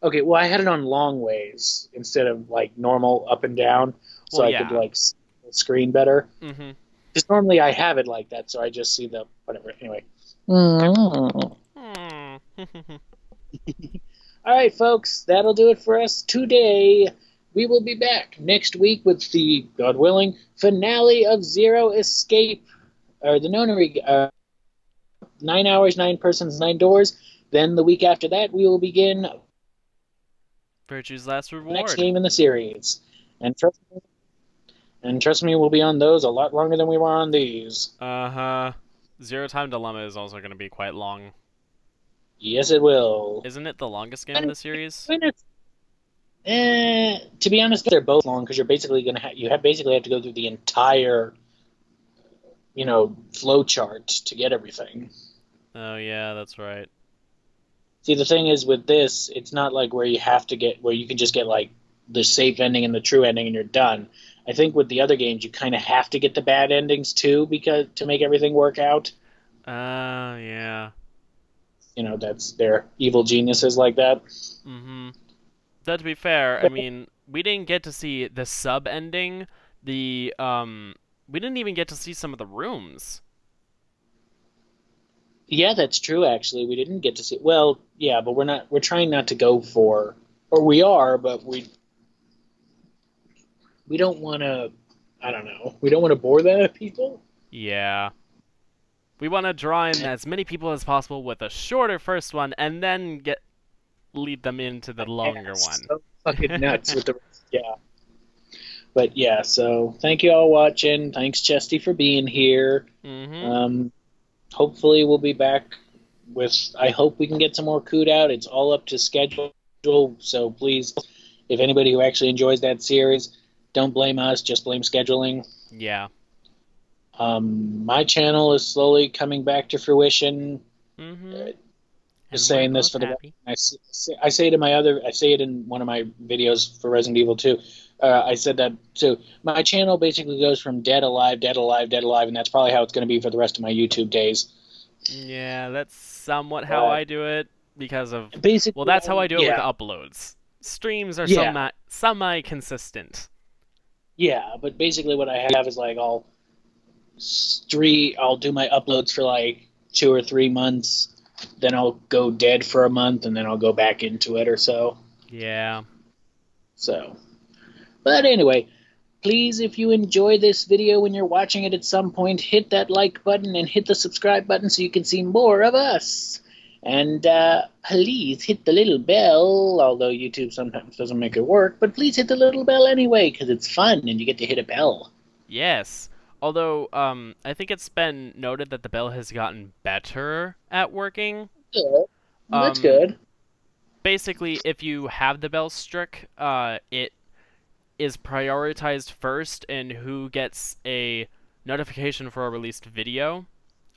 Okay, well, I had it on long ways instead of like normal up and down, so Well, I yeah. could like see the screen better. Mm-hmm. Because normally I have it like that, so I just see the whatever. Anyway. All right, folks, that'll do it for us today. We will be back next week with the, God willing, finale of Zero Escape, or the Nonary, 9 hours, 9 persons, 9 doors. Then the week after that, we will begin Virtue's Last the Reward. next game in the series. And trust me, we'll be on those a lot longer than we were on these. Uh-huh. Zero Time Dilemma is also going to be quite long. Yes, it will. Isn't it the longest game in the series? To be honest, they're both long because you're basically basically have to go through the entire, flow chart to get everything. Oh, yeah, that's right. See, the thing is with this, it's not like where you can just get like the safe ending and the true ending and you're done. I think with the other games, you kind of have to get the bad endings too to make everything work out. Yeah. That's their evil geniuses like that. Mm-hmm. But to be fair, I mean, we didn't get to see the sub-ending. We didn't even get to see some of the rooms. Yeah, that's true, actually. We didn't get to see... Well, yeah, but we're trying not to go for... Or we are, but we don't want to... I don't know. We don't want to bore the people? Yeah. We want to draw in as many people as possible with a shorter first one, and then lead them into the longer one. So fucking nuts with the... Yeah. But yeah, so thank you all watching. Thanks, Chesty, for being here. Mm-hmm. Hopefully we'll be back with... I hope we can get some more Coot out. It's all up to schedule, so please, if anybody who actually enjoys that series, don't blame us, just blame scheduling. Yeah. My channel is slowly coming back to fruition. Mm-hmm. Just saying this for the... I say it in one of my videos for Resident Evil 2. I said that too. My channel basically goes from dead, alive, dead, alive, dead, alive, and that's probably how it's going to be for the rest of my YouTube days. Yeah, that's somewhat how I do it because of... Basically, well, that's how I do it with uploads. Streams are semi-consistent. Yeah, but basically what I have is like I'll do my uploads for like 2 or 3 months, then I'll go dead for a month, and then I'll go back into it or so. Yeah. So... But anyway, please, if you enjoy this video when you're watching it at some point, hit that like button and hit the subscribe button so you can see more of us. And please hit the little bell, although YouTube sometimes doesn't make it work, but please hit the little bell anyway, because it's fun and you get to hit a bell. Yes. Although, I think it's been noted that the bell has gotten better at working. Good. That's good. Basically, if you have the bell struck, it is prioritized first in who gets a notification for a released video.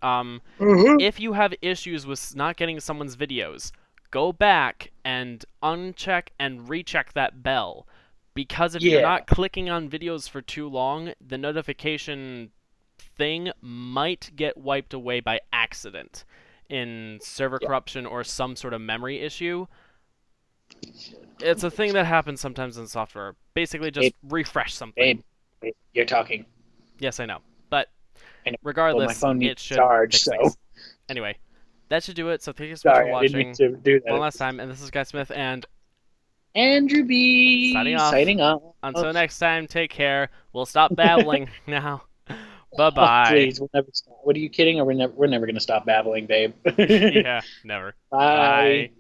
If you have issues with not getting someone's videos, go back and uncheck and recheck that bell. Because if you're not clicking on videos for too long, the notification thing might get wiped away by accident in server corruption or some sort of memory issue. It's a thing that happens sometimes in software. Basically, just refresh something. Babe, you're talking. Yes, I know. But I know. regardless, my phone it needs should charge, fix so. things. Anyway, that should do it. So thank you so much for Sorry, I didn't watching mean to do that. one last time. And this is Guy Smith, and Andrew B. Signing off. Until next time, take care. We'll stop babbling now. Bye-bye. Oh, please, we'll never stop. What are you kidding? Or we're never going to stop babbling, babe. Yeah, never. Bye. Bye.